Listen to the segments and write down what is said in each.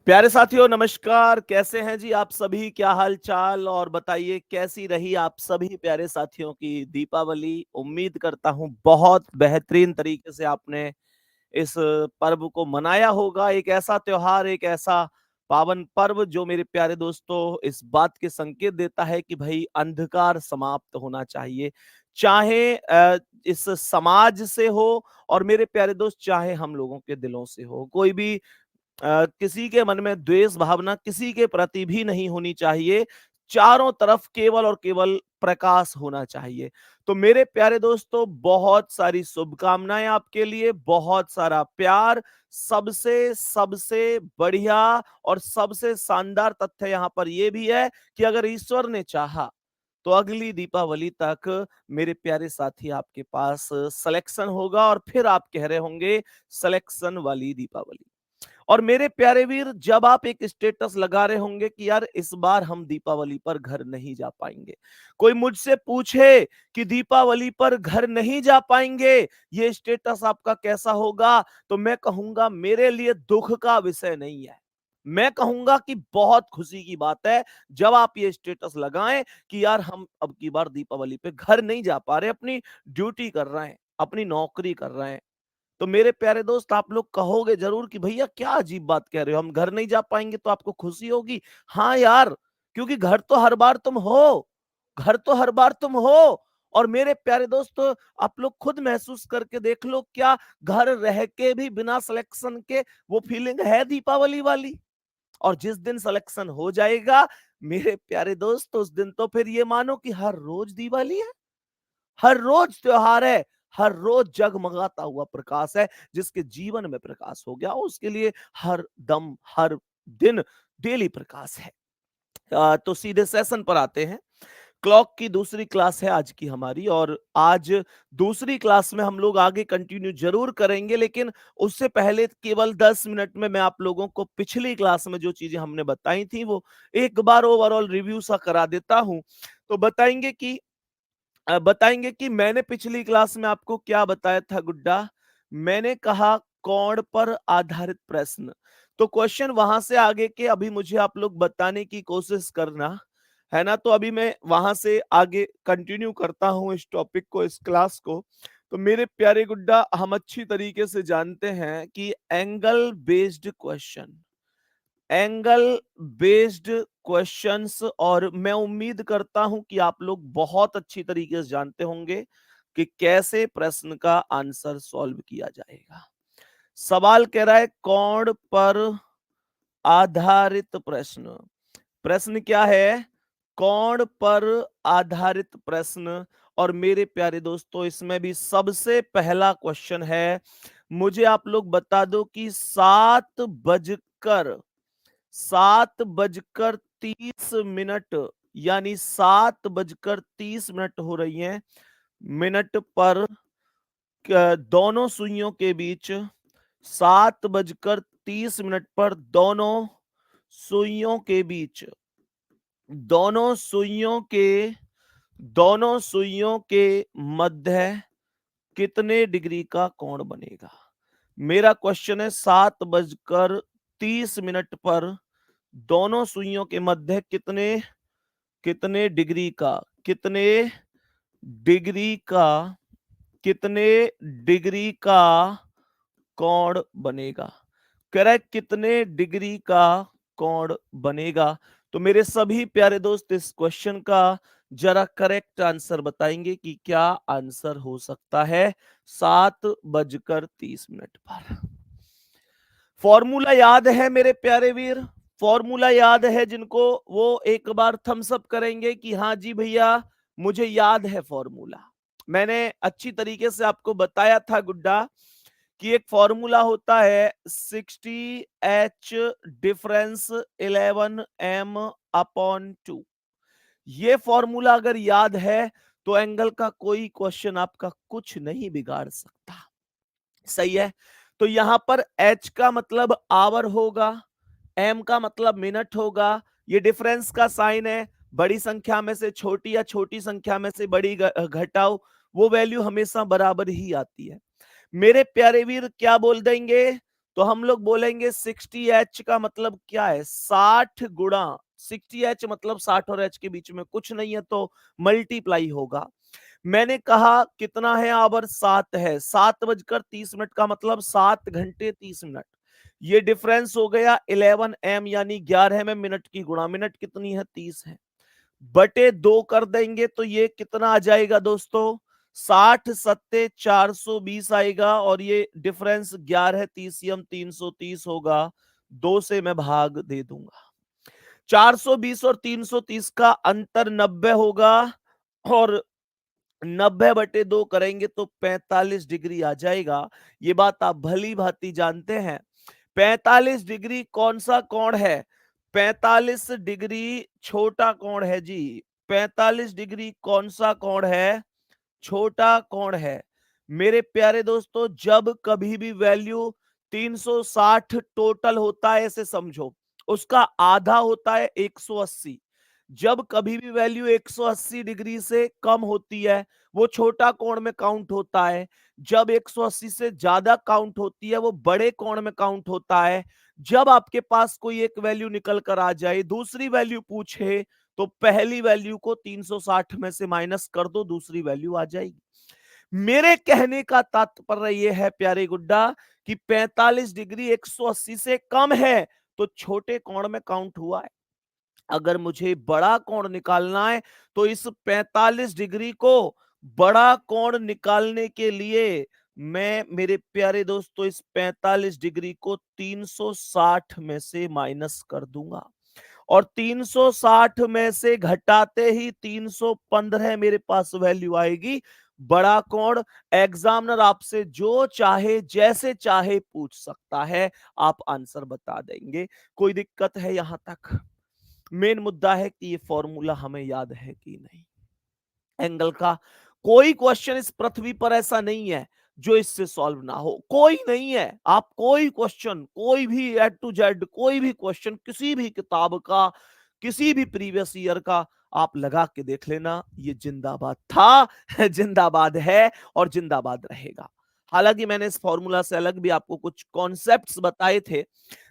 प्यारे साथियों नमस्कार। कैसे हैं जी आप सभी? क्या हाल चाल? और बताइए कैसी रही आप सभी प्यारे साथियों की दीपावली। उम्मीद करता हूं बहुत बेहतरीन तरीके से आपने इस पर्व को मनाया होगा। एक ऐसा त्योहार, एक ऐसा पावन पर्व जो मेरे प्यारे दोस्तों इस बात के संकेत देता है कि भाई अंधकार समाप्त होना चाहिए, चाहे इस समाज से हो और मेरे प्यारे दोस्त चाहे हम लोगों के दिलों से हो। कोई भी किसी के मन में द्वेष भावना किसी के प्रति भी नहीं होनी चाहिए। चारों तरफ केवल और केवल प्रकाश होना चाहिए। तो मेरे प्यारे दोस्तों बहुत सारी शुभकामनाएं आपके लिए, बहुत सारा प्यार। सबसे सबसे बढ़िया और सबसे शानदार तथ्य यहाँ पर यह भी है कि अगर ईश्वर ने चाहा तो अगली दीपावली तक मेरे प्यारे साथी आपके पास सिलेक्शन होगा और फिर आप कह रहे होंगे सिलेक्शन वाली दीपावली। और मेरे प्यारे वीर, जब आप एक स्टेटस लगा रहे होंगे कि यार इस बार हम दीपावली पर घर नहीं जा पाएंगे, कोई मुझसे पूछे कि दीपावली पर घर नहीं जा पाएंगे, ये स्टेटस आपका कैसा होगा, तो मैं कहूंगा मेरे लिए दुख का विषय नहीं है। मैं कहूंगा कि बहुत खुशी की बात है जब आप ये स्टेटस लगाएं कि यार हम अब की बार दीपावली पे घर नहीं जा पा रहे, अपनी ड्यूटी कर रहे हैं, अपनी नौकरी कर रहे हैं। तो मेरे प्यारे दोस्त आप लोग कहोगे जरूर कि भैया क्या अजीब बात कह रहे हो, हम घर नहीं जा पाएंगे तो आपको खुशी होगी। हाँ यार, क्योंकि घर तो हर बार तुम हो, घर तो हर बार तुम हो। और मेरे प्यारे दोस्त आप लोग खुद महसूस करके देख लो, क्या घर रह के भी बिना सिलेक्शन के वो फीलिंग है दीपावली वाली? और जिस दिन सिलेक्शन हो जाएगा मेरे प्यारे दोस्त, उस दिन तो फिर ये मानो कि हर रोज दिवाली है, हर रोज त्योहार है, हर रोज जगमगाता हुआ प्रकाश है। जिसके जीवन में प्रकाश हो गया उसके लिए हर दम हर दिन डेली प्रकाश है। तो सीधे सेशन पर आते हैं। क्लॉक की दूसरी क्लास है आज की हमारी, और आज दूसरी क्लास में हम लोग आगे कंटिन्यू जरूर करेंगे, लेकिन उससे पहले केवल 10 मिनट में मैं आप लोगों को पिछली क्लास में जो चीजें हमने बताई थी वो एक बार ओवरऑल रिव्यू सा करा देता हूं। तो बताएंगे कि मैंने पिछली क्लास में आपको क्या बताया था गुड्डा। मैंने कहा कोण पर आधारित प्रश्न। तो क्वेश्चन वहां से आगे के अभी मुझे आप लोग बताने की कोशिश करना है ना। तो अभी मैं वहां से आगे कंटिन्यू करता हूं इस टॉपिक को, इस क्लास को। तो मेरे प्यारे गुड्डा, हम अच्छी तरीके से जानते हैं कि angle based question, angle based questions, और मैं उम्मीद करता हूं कि आप लोग बहुत अच्छी तरीके से जानते होंगे कि कैसे प्रश्न का आंसर सॉल्व किया जाएगा। सवाल कह रहा है कोण पर आधारित प्रश्न। प्रश्न क्या है? कोण पर आधारित प्रश्न। और मेरे प्यारे दोस्तों इसमें भी सबसे पहला क्वेश्चन है, मुझे आप लोग बता दो कि 7:30 यानी 7:30 हो रही हैं मिनट पर, दोनों सुइयों के बीच 7:30 पर सुइयों के बीच दोनों सुइयों के दोनों सुइयों के मध्य कितने डिग्री का कोण बनेगा? मेरा क्वेश्चन है 7:30 पर दोनों सुइयों के मध्य कितने कितने डिग्री का कितने डिग्री का कितने डिग्री का कोण बनेगा? कह रहा है कितने डिग्री का कोण बनेगा। तो मेरे सभी प्यारे दोस्त इस क्वेश्चन का जरा करेक्ट आंसर बताएंगे कि क्या आंसर हो सकता है 7:30 पर। फॉर्मूला याद है मेरे प्यारे वीर? फॉर्मूला याद है जिनको, वो एक बार थम्स अप करेंगे कि हाँ जी भैया मुझे याद है फॉर्मूला। मैंने अच्छी तरीके से आपको बताया था गुड्डा कि एक फॉर्मूला होता है 60H डिफरेंस 11m/2। ये फॉर्मूला अगर याद है तो एंगल का कोई क्वेश्चन आपका कुछ नहीं बिगाड़ सकता। सही है। तो यहां पर H का मतलब आवर होगा, M का मतलब मिनट होगा। ये डिफरेंस का साइन है, बड़ी संख्या में से छोटी या छोटी संख्या में से बड़ी घटाओ, वो वैल्यू हमेशा बराबर ही आती है। मेरे प्यारे वीर क्या बोल देंगे? तो हम लोग बोलेंगे 60H का मतलब क्या है, 60 गुणा 60H मतलब 60 और H के बीच में कुछ नहीं है, तो मल्टीप्लाई होगा। मैंने कहा कितना है आवर, 7 है, 7:30 का मतलब 7 घंटे 30 मिनट। ये डिफरेंस हो गया 11 m, यानी 11 में मिनट की गुणा, मिनट कितनी है, 30 है, बटे 2 कर देंगे तो ये कितना आ जाएगा दोस्तों, 60 सत्ते 420 आएगा, और ये डिफरेंस 11 30 330 होगा, 2 से मैं भाग दे दूंगा। 420 और 330 का अंतर 90 होगा, और 90/2 करेंगे तो 45 डिग्री आ जाएगा। ये बात आप भली भांति जानते हैं। 45 डिग्री कौन सा कोण है, 45 डिग्री छोटा कोण है जी। 45 डिग्री कौन सा कोण है, छोटा कोण है। मेरे प्यारे दोस्तों, जब कभी भी वैल्यू 360 टोटल होता है, ऐसे समझो, उसका आधा होता है 180। जब कभी भी वैल्यू 180 डिग्री से कम होती है, वो छोटा कोण में काउंट होता है। जब 180 से ज्यादा काउंट होती है, वो बड़े कोण में काउंट होता है। जब आपके पास कोई एक वैल्यू निकल कर आ जाए, दूसरी वैल्यू पूछे, तो पहली वैल्यू को 360 में से माइनस कर दो, दूसरी वैल्यू आ जाएगी। मेरे कहने का तात्पर्य यह है प्यारे गुड्डा, कि 45 डिग्री 180 से कम है तो छोटे कोण में काउंट हुआ है। अगर मुझे बड़ा कोण निकालना है, तो इस 45 डिग्री को बड़ा कोण निकालने के लिए मैं, मेरे प्यारे दोस्तों, इस 45 डिग्री को 360 में से माइनस कर दूंगा, और 360 में से घटाते ही 315 मेरे पास वैल्यू आएगी। बड़ा कोण एग्जामिनर आपसे जो चाहे जैसे चाहे पूछ सकता है, आप आंसर बता देंगे। कोई दिक्कत है यहां तक? मेन मुद्दा है कि ये फॉर्मूला हमें याद है कि नहीं। एंगल का कोई क्वेश्चन इस पृथ्वी पर ऐसा नहीं है जो इससे सॉल्व ना हो, कोई नहीं है। आप कोई क्वेश्चन, कोई भी A to Z, कोई भी क्वेश्चन किसी भी किताब का, किसी भी प्रीवियस ईयर का आप लगा के देख लेना, ये जिंदाबाद था, जिंदाबाद है, और जिंदाबाद रहेगा। हालांकि मैंने इस फॉर्मूला से अलग भी आपको कुछ कॉन्सेप्ट्स बताए थे,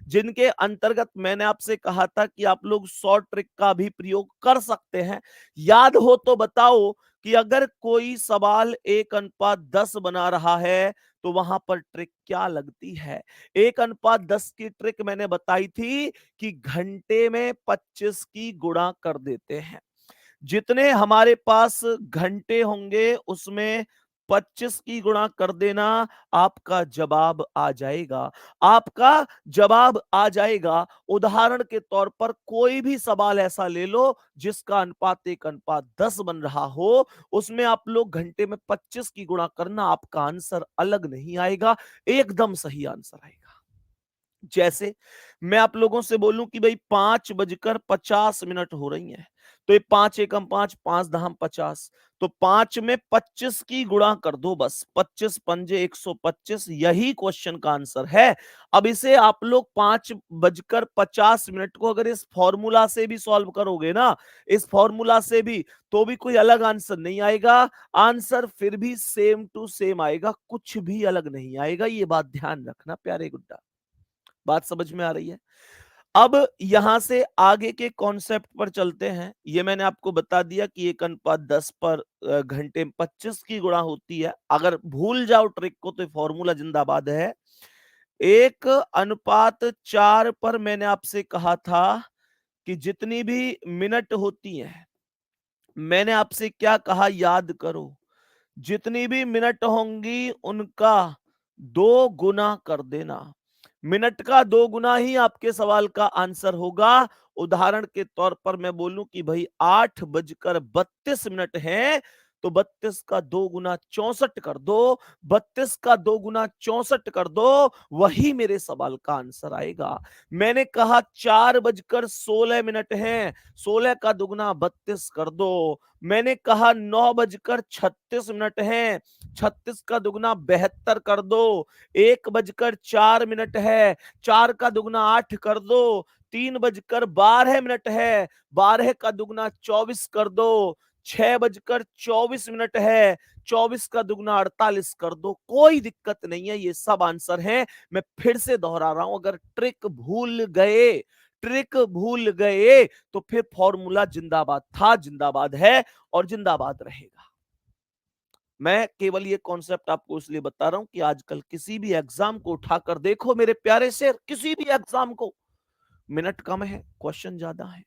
जिनके अंतर्गत मैंने आपसे कहा था कि आप लोग शॉर्ट ट्रिक का भी प्रयोग कर सकते हैं। याद हो तो बताओ कि अगर कोई सवाल 1:10 बना रहा है, तो वहां पर ट्रिक क्या लगती है। 1:10 की ट्रिक मैंने बताई थी कि घंटे में 25 की गुणा कर देते हैं। जितने हमारे पास घंटे होंगे, उसमें 25 की गुणा कर देना, आपका जवाब आ जाएगा। आपका जवाब आ जाएगा। उदाहरण के तौर पर कोई भी सवाल ऐसा ले लो जिसका अनुपात 1:10 बन रहा हो, उसमें आप लोग घंटे में 25 की गुणा करना, आपका आंसर अलग नहीं आएगा, एकदम सही आंसर आएगा। जैसे मैं आप लोगों से बोलूं कि भाई 5:50 हो रही हैं, तो ये 5 एकम 5, 5 दहम 50, तो 5 में 25 की गुणा कर दो, बस 25 पंजे 125, यही क्वेश्चन का आंसर है। अब इसे आप लोग 5:50 को अगर इस फॉर्मूला से भी सॉल्व करोगे ना, इस फॉर्मूला से भी, तो भी कोई अलग आंसर नहीं आएगा। आंसर फिर भी सेम टू सेम आएगा, कुछ भी अलग नहीं आएगा। ये बात ध्यान रखना प्यारे गुड्डा। बात समझ में आ रही है? अब यहां से आगे के कॉन्सेप्ट पर चलते हैं। ये मैंने आपको बता दिया कि 1:10 पर घंटे में 25 की गुणा होती है। अगर भूल जाओ ट्रिक को, तो फॉर्मूला जिंदाबाद है। 1:4 पर मैंने आपसे कहा था कि जितनी भी मिनट होती हैं, मैंने आपसे क्या कहा याद करो, जितनी भी मिनट होंगी उनका 2 गुना कर देना। मिनट का 2 गुना ही आपके सवाल का आंसर होगा। उदाहरण के तौर पर मैं बोलूं कि भाई 8:32 है, तो 32 का 2 गुना 64 कर दो, 32 का 2 गुना 64 कर दो, वही मेरे सवाल का आंसर आएगा। मैंने कहा 4:16 है, 16 का दुगना 32 कर दो। मैंने कहा 9:36 है, 36 का दुगना 72 कर दो। 1:04 है, 4 का दुगना 8 कर दो। 3:12 है, 12 का दुगना 24 कर दो। 6:24 है, 24 का दुगना 48 कर दो, कोई दिक्कत नहीं है, ये सब आंसर है। मैं फिर से दोहरा रहा हूं, अगर ट्रिक भूल गए तो फिर फॉर्मूला जिंदाबाद था, जिंदाबाद है और जिंदाबाद रहेगा। मैं केवल ये कॉन्सेप्ट आपको इसलिए बता रहा हूं कि आजकल किसी भी एग्जाम को उठाकर देखो मेरे प्यारे से, किसी भी एग्जाम को, मिनट कम है, क्वेश्चन ज्यादा है।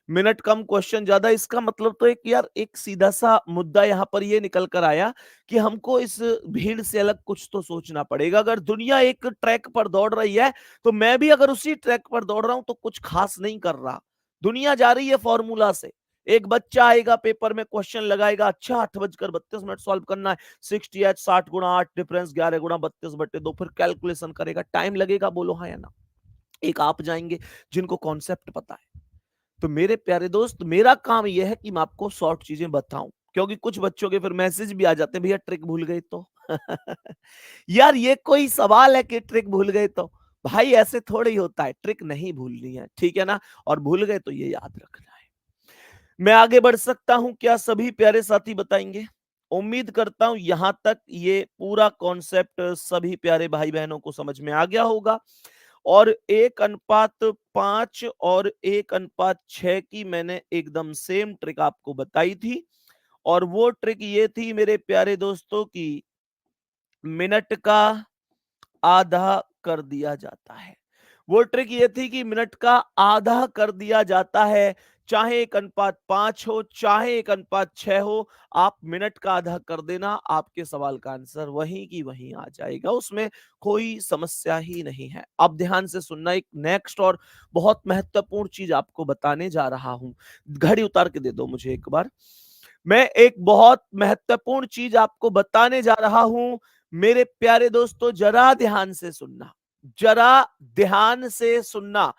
मिनट कम, क्वेश्चन ज्यादा, इसका मतलब तो एक यार, एक सीधा सा मुद्दा यहां पर ये निकल कर आया कि हमको इस भीड़ से अलग कुछ तो सोचना पड़ेगा। अगर दुनिया एक ट्रैक पर दौड़ रही है तो मैं भी अगर उसी ट्रैक पर दौड़ रहा हूं तो कुछ खास नहीं कर रहा। दुनिया जा रही है फॉर्मूला से। एक बच्चा आएगा पेपर में क्वेश्चन लगाएगा, अच्छा 8:32 सॉल्व करना है, 60h 60 × 8 डिफरेंस 11 × 32/2, फिर कैलकुलेशन करेगा, टाइम लगेगा, बोलो हाँ या ना। एक आप जाएंगे जिनको कॉन्सेप्ट पता है। तो मेरे प्यारे दोस्त, मेरा काम यह है कि मैं आपको शॉर्ट चीजें बताऊं, क्योंकि कुछ बच्चों के फिर मैसेज भी आ जाते हैं, भैया ट्रिक भूल गए तो। यार ये कोई सवाल है कि ट्रिक भूल गए तो? भाई ऐसे थोड़ा ही होता है, ट्रिक नहीं भूलनी है, ठीक है ना, और भूल गए तो ये याद रखना है। मैं आगे बढ़ सकता हूं क्या, सभी प्यारे साथी बताएंगे? उम्मीद करता हूं यहां तक ये पूरा कॉन्सेप्ट सभी प्यारे भाई बहनों को समझ में आ गया होगा। और 1:5 और 1:6 की मैंने एकदम सेम ट्रिक आपको बताई थी। और वो ट्रिक ये थी मेरे प्यारे दोस्तों की मिनट का आधा कर दिया जाता है। वो ट्रिक ये थी कि मिनट का आधा कर दिया जाता है, चाहे 1:5 हो, चाहे 1:6 हो, आप मिनट का आधा कर देना, आपके सवाल का आंसर वहीं की वहीं आ जाएगा, उसमें कोई समस्या ही नहीं है। अब ध्यान से सुनना, एक नेक्स्ट और बहुत महत्वपूर्ण चीज आपको बताने जा रहा हूं। घड़ी उतार के दे दो मुझे एक बार। मैं एक बहुत महत्वपूर्ण चीज आपको बताने जा रहा हूं, मेरे प्यारे दोस्तों, जरा ध्यान से सुनना, जरा ध्यान से सुनना।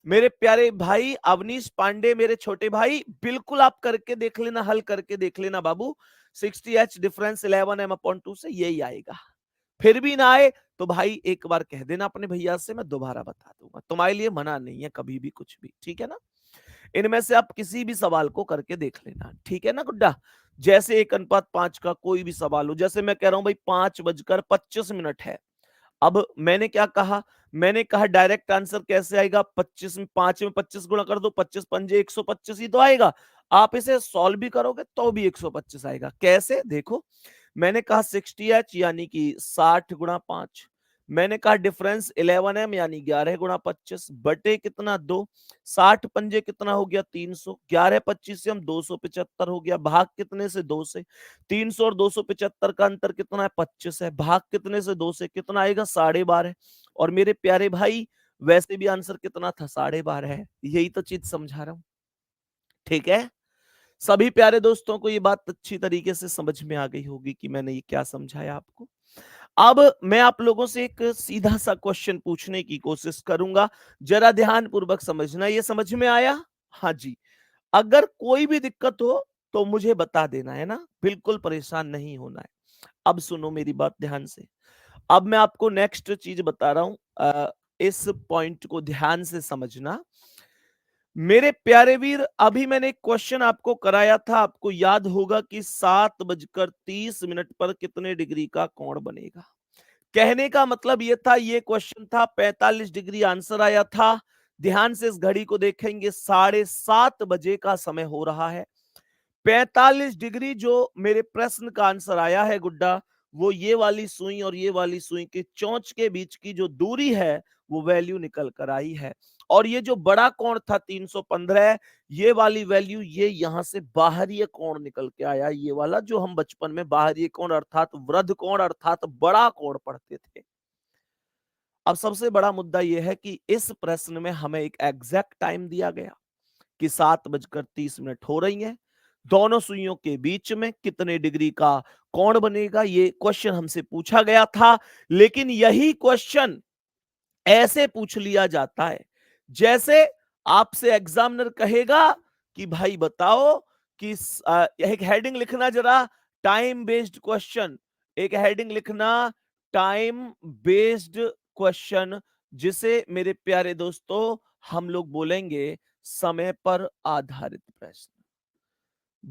मेरे प्यारे भाई अवनीश पांडे, मेरे छोटे भाई, बिल्कुल आप करके देख लेना, हल करके देख लेना बाबू। 60h डिफरेंस 11m/2 से यही आएगा। फिर भी ना आए तो भाई एक बार कह देना अपने भैया से, मैं दोबारा बता दूंगा, तुम्हारे लिए मना नहीं है कभी भी कुछ भी, ठीक है ना। इनमें से आप किसी भी सवाल को करके देख लेना, ठीक है ना गुड्डा। जैसे 1:5 का कोई भी सवाल हो, जैसे मैं कह रहा हूं भाई 5:25 है। अब मैंने क्या कहा, मैंने कहा डायरेक्ट आंसर कैसे आएगा, 25 में 5 में 25 गुणा कर दो, 25 पंजे 125 ही तो आएगा। आप इसे सॉल्व भी करोगे तो भी 125 आएगा। कैसे, देखो, मैंने कहा 60h यानी कि 60 × 5, मैंने कहा डिफरेंस 11m यानी 11 × 25 बटे कितना 2, 60 पंजे कितना हो गया 300, 11 25 से हम 275 हो गया, भाग कितने से 2 से, 300 और 275 का अंतर कितना है 25 है, भाग कितने से 2 से कितना आएगा 12.5। और मेरे प्यारे भाई वैसे भी आंसर कितना था 12.5 है, यही तो चीज समझा रहा हूं, ठीक है। सभी प्यारे दोस्तों को ये बात अच्छी तरीके से समझ में आ गई होगी कि मैंने ये क्या समझाया आपको। अब मैं आप लोगों से एक सीधा सा क्वेश्चन पूछने की कोशिश करूंगा, जरा ध्यान पूर्वक समझना। ये समझ में आया? हाँ जी। अगर कोई भी दिक्कत हो तो मुझे बता देना, है ना, बिल्कुल परेशान नहीं होना है। अब सुनो मेरी बात ध्यान से। अब मैं आपको नेक्स्ट चीज बता रहा हूं, इस पॉइंट को ध्यान से समझना मेरे प्यारे वीर। अभी मैंने एक क्वेश्चन आपको कराया था, आपको याद होगा कि 7:30 पर कितने डिग्री का कोण बनेगा। कहने का मतलब ये था, ये क्वेश्चन था 45 डिग्री आंसर आया था। ध्यान से इस घड़ी को देखेंगे, 7:30 का समय हो रहा है। 45 डिग्री जो मेरे प्रश्न का आंसर आया है गुड्डा, वो ये वाली सुई और ये वाली सुई के चोंच के बीच की जो दूरी है वो वैल्यू निकल कर आई है। और ये जो बड़ा कोण था 315, ये वाली वैल्यू ये यहां से बाहरी कोण निकल के आया, ये वाला जो हम बचपन में बाहरी कोण अर्थात वृद्ध कोण अर्थात बड़ा कोण पढ़ते थे। अब सबसे बड़ा मुद्दा यह है कि इस प्रश्न में हमें एक एग्जैक्ट टाइम दिया गया कि 7:30 हो रही है, दोनों सुइयों के बीच में कितने डिग्री का कोण बनेगा, ये क्वेश्चन हमसे पूछा गया था। लेकिन यही क्वेश्चन ऐसे पूछ लिया जाता है जैसे आपसे एग्जामिनर कहेगा कि भाई बताओ कि एक हेडिंग लिखना जरा, टाइम बेस्ड क्वेश्चन। एक हेडिंग लिखना, टाइम बेस्ड क्वेश्चन, जिसे मेरे प्यारे दोस्तों हम लोग बोलेंगे समय पर आधारित प्रश्न,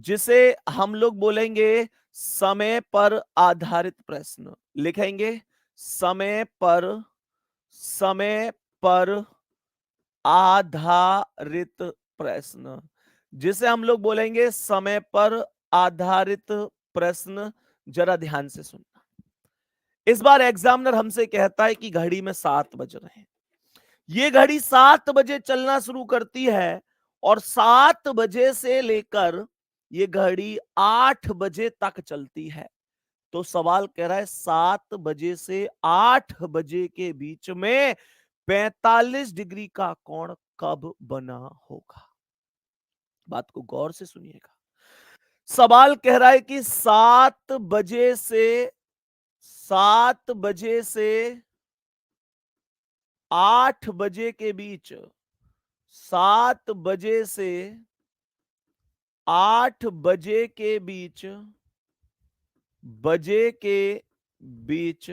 जिसे हम लोग बोलेंगे समय पर आधारित प्रश्न लिखेंगे। समय पर, समय पर आधारित प्रश्न, जिसे हम लोग बोलेंगे समय पर आधारित प्रश्न। जरा ध्यान से सुनना। इस बार एग्जामिनर हमसे कहता है कि घड़ी में 7 बज रहे हैं। ये घड़ी 7 बजे चलना शुरू करती है और 7 बजे से लेकर ये घड़ी 8 बजे तक चलती है। तो सवाल कह रहा है 7 बजे से 8 बजे के बीच में 45 डिग्री का कोण कब बना होगा। बात को गौर से सुनिएगा। सवाल कह रहा है कि 7 बजे से 8 बजे के बीच, 7 बजे से 8 बजे के बीच, बजे के बीच,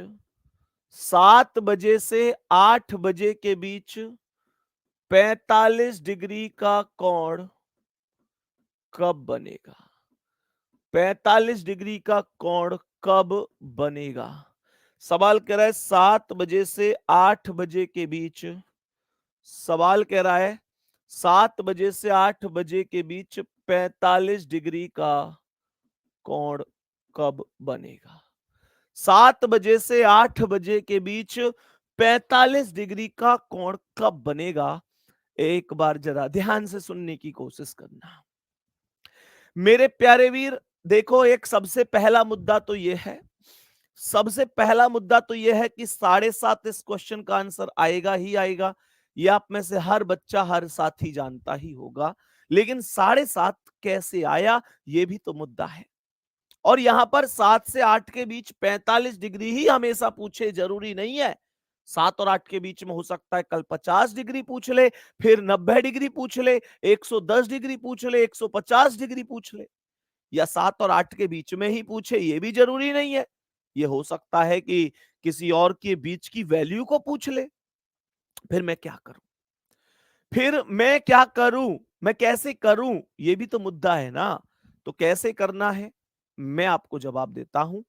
7 बजे से 8 बजे के बीच 45 डिग्री का कोण कब बनेगा। 45 डिग्री का कोण कब बनेगा। सवाल कह रहा है 7 बजे से 8 बजे के बीच, सवाल कह रहा है 7 बजे से 8 बजे के बीच 45 डिग्री का कोण कब बनेगा। 7 बजे से 8 बजे के बीच 45 डिग्री का कोण कब बनेगा। एक बार जरा ध्यान से सुनने की कोशिश करना मेरे प्यारे वीर। देखो, एक सबसे पहला मुद्दा तो यह है, सबसे पहला मुद्दा तो यह है कि 7:30 इस क्वेश्चन का आंसर आएगा ही आएगा। ये आप में से हर बच्चा, हर साथी जानता ही होगा। लेकिन 7:30 कैसे आया, यह भी तो मुद्दा है। और यहां पर 7 से 8 के बीच 45 डिग्री ही हमेशा पूछे, जरूरी नहीं है। 7 और 8 के बीच में हो सकता है कल 50 डिग्री पूछ ले, फिर 90 डिग्री पूछ ले, 110 डिग्री पूछ ले, 150 डिग्री पूछ ले, या 7 और 8 के बीच में ही पूछे, ये भी जरूरी नहीं है। ये हो सकता है कि किसी और के बीच की वैल्यू को पूछ ले। फिर मैं क्या करूं, फिर मैं क्या करूं, मैं कैसे करूं, ये भी तो मुद्दा है ना। तो कैसे करना है, मैं आपको जवाब देता हूं।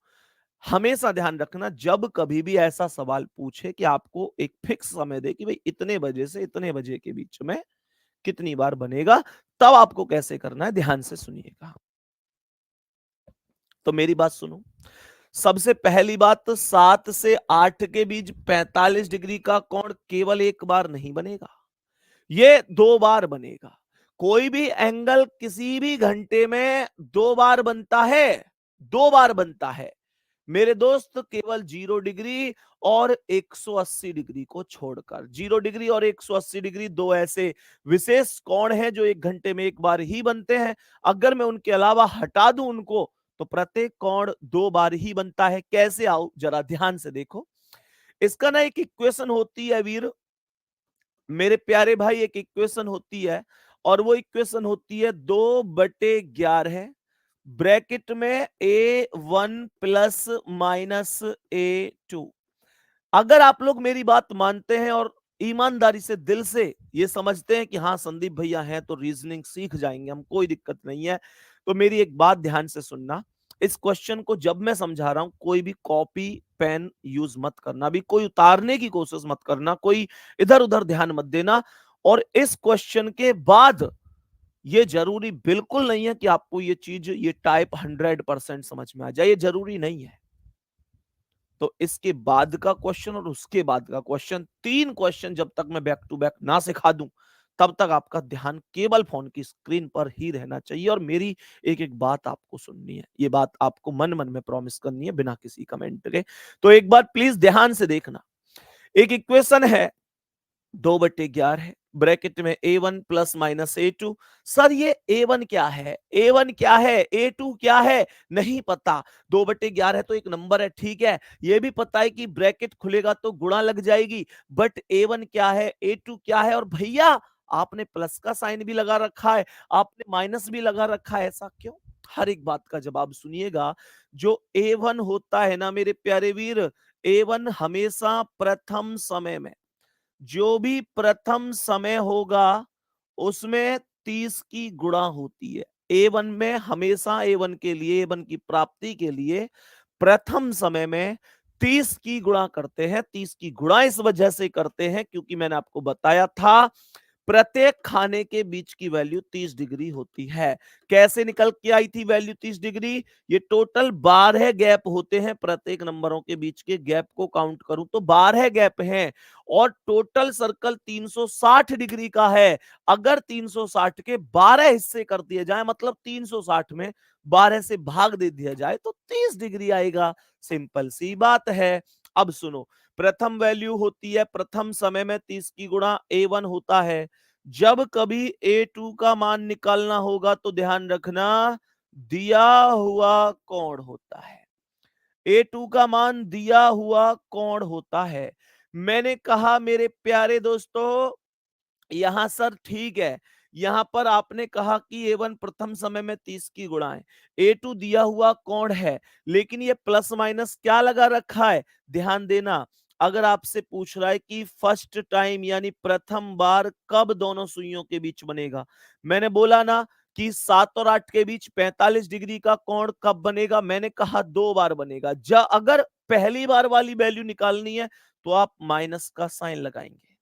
हमेशा ध्यान रखना, जब कभी भी ऐसा सवाल पूछे कि आपको एक फिक्स समय दे कि भाई इतने बजे से इतने बजे के बीच में कितनी बार बनेगा, तब आपको कैसे करना है, ध्यान से सुनिएगा। तो मेरी बात सुनो। सबसे पहली बात तो 7 से 8 के बीच 45 डिग्री का कोण केवल एक बार नहीं बनेगा, ये 2 बार बनेगा। कोई भी एंगल किसी भी घंटे में 2 बार बनता है, 2 बार बनता है मेरे दोस्त, केवल 0 डिग्री और 180 डिग्री को छोड़कर। 0 डिग्री और 180 डिग्री दो ऐसे विशेष कोण हैं जो एक घंटे में एक बार ही बनते हैं। अगर मैं उनके अलावा हटा दूं उनको, तो प्रत्येक कोण 2 बार ही बनता है। कैसे, आओ जरा ध्यान से देखो। इसका ना एक इक्वेशन होती है वीर, मेरे प्यारे भाई, एक इक्वेशन होती है, और वो इक्वेशन होती है 2/11 ब्रैकेट में A1 प्लस माइनस A2। अगर आप लोग मेरी बात मानते हैं और ईमानदारी से, दिल से ये समझते हैं कि हाँ संदीप भैया हैं तो रीजनिंग सीख जाएंगे हम, कोई दिक्कत नहीं है, तो मेरी एक बात ध्यान से सुनना। इस क्वेश्चन को जब मैं समझा रहा हूं, कोई भी कॉपी पेन यूज मत करना, भी कोई उतारने की कोशिश मत करना, कोई इधर उधर ध्यान मत देना। और इस क्वेश्चन के बाद ये जरूरी बिल्कुल नहीं है कि आपको ये चीज, ये टाइप 100% समझ में आ जाए, ये जरूरी नहीं है। तो इसके बाद का क्वेश्चन और उसके बाद का क्वेश्चन, 3 क्वेश्चन जब तक मैं बैक टू बैक ना सिखा दूं, तब तक आपका ध्यान केवल फोन की स्क्रीन पर ही रहना चाहिए। और मेरी एक एक बात आपको सुननी है, ये बात आपको मन मन में प्रॉमिस करनी है, बिना किसी कमेंट के। तो एक बार प्लीज ध्यान से देखना। एक इक्वेशन है 2/11 है, ब्रैकेट में A1 plus minus A2। Sir ये A1 क्या है, A1 क्या है, A2 क्या है, नहीं पता। 2/11 है तो एक नंबर है, ठीक है। ये भी पता है कि ब्रैकेट खुलेगा तो गुणा लग जाएगी, बट A1 क्या है, A2 क्या है। और भैया आपने प्लस का साइन भी लगा रखा है, आपने माइनस भी लगा रखा है, ऐसा क्यों। हर एक बात का जवाब सुनिएगा। जो A1 होता है ना मेरे प्यारे वीर, A1 हमेशा प्रथम समय में, जो भी प्रथम समय होगा उसमें 30 की गुणा होती है। A1 में हमेशा A1 के लिए, A1 की प्राप्ति के लिए प्रथम समय में 30 की गुणा करते हैं। 30 की गुणा इस वजह से करते हैं क्योंकि मैंने आपको बताया था प्रत्येक खाने के बीच की वैल्यू 30 डिग्री होती है। कैसे निकल के आई थी वैल्यू 30 डिग्री? ये टोटल 12 गैप होते हैं, प्रत्येक नंबरों के बीच के गैप को काउंट करूं तो 12 गैप हैं और टोटल सर्कल 360 डिग्री का है। अगर 360 के 12 हिस्से कर दिए जाए, मतलब 360 में 12 से भाग दे दिया जाए तो 30 डिग्री आएगा। सिंपल सी बात है। अब सुनो, प्रथम वैल्यू होती है प्रथम समय में 30 की गुणा A1 होता है। जब कभी A2 का मान निकालना होगा तो ध्यान रखना दिया हुआ कोण होता है। A2 का मान दिया हुआ कोण होता है। मैंने कहा मेरे प्यारे दोस्तों, यहां सर ठीक है, यहां पर आपने कहा कि A1 प्रथम समय में 30 की गुणा है, A2 दिया हुआ कोण है, लेकिन ये प्लस माइनस क्या लगा रखा है? ध्यान देना, अगर आपसे पूछ रहा है कि फर्स्ट टाइम यानी प्रथम बार कब दोनों सुइयों के बीच बनेगा, मैंने बोला ना कि 7 और 8 के बीच 45 डिग्री का कोण कब बनेगा? मैंने कहा 2 बार बनेगा। अगर पहली बार वाली वैल्यू निकालनी है तो आप माइनस का साइन लगाएंगे,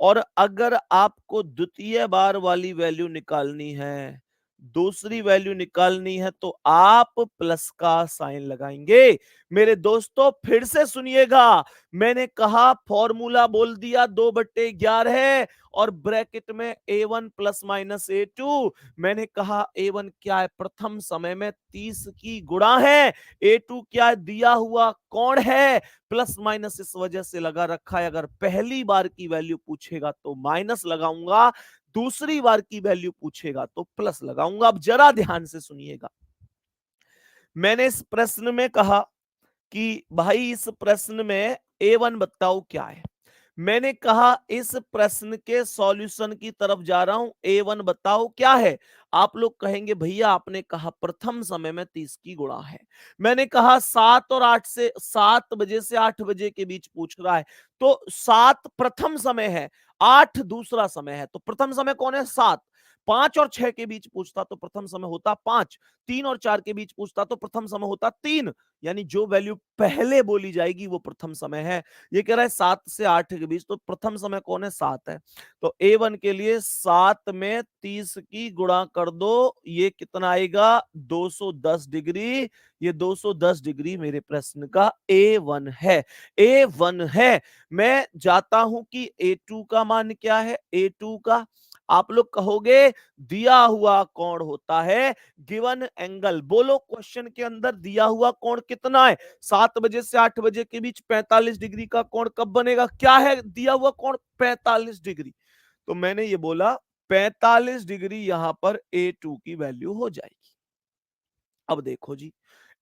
और अगर आपको द्वितीय बार वाली वैल्यू निकालनी है, दूसरी वैल्यू निकालनी है, तो आप प्लस का साइन लगाएंगे। मेरे दोस्तों फिर से सुनिएगा, मैंने कहा फॉर्मूला बोल दिया 2/11 और ब्रैकेट में A1 प्लस माइनस A2। मैंने कहा A1 क्या है? प्रथम समय में 30 की गुणा है। A2 क्या है? दिया हुआ कोण है। प्लस माइनस इस वजह से लगा रखा है, अगर पहली बार की वैल्यू पूछेगा तो माइनस लगाऊंगा, दूसरी बार की वैल्यू पूछेगा तो प्लस लगाऊंगा। अब जरा ध्यान से सुनिएगा, मैंने इस प्रश्न में कहा कि भाई इस प्रश्न में A1 बताओ क्या है। मैंने कहा इस प्रश्न के सॉल्यूशन की तरफ जा रहा हूं, A1 बताओ क्या है। आप लोग कहेंगे भैया आपने कहा प्रथम समय में 30 की गुणा है, मैंने कहा 7 और 8 से 7 बजे से 8 बजे के बीच पूछ रहा है, तो 7 प्रथम समय है, 8 दूसरा समय है, तो प्रथम समय कौन है? 7। 5 और 6 के बीच पूछता तो प्रथम समय होता 5। 3 और 4 के बीच पूछता तो प्रथम समय होता 3। यानी जो वैल्यू पहले बोली जाएगी वो प्रथम समय है। ये कह रहा है 7 से 8 के बीच, तो प्रथम समय कौन है? 7 है। तो A1 के लिए 7 में 30 की गुणा कर दो, ये कितना आएगा? 210 डिग्री। ये 210 डिग्री मेरे प्रश्न का A1 है। A1 है। मैं जाता हूं कि A2 का मान क्या है? A2 का आप लोग कहोगे दिया हुआ कोण होता है गिवन एंगल। बोलो क्वेश्चन के अंदर दिया हुआ कोण कितना है? 7 बजे से 8 बजे के बीच 45 डिग्री का कोण कब बनेगा? क्या है दिया हुआ कोण? 45 डिग्री। तो मैंने ये बोला 45 डिग्री यहां पर A2 की वैल्यू हो जाएगी। अब देखो जी,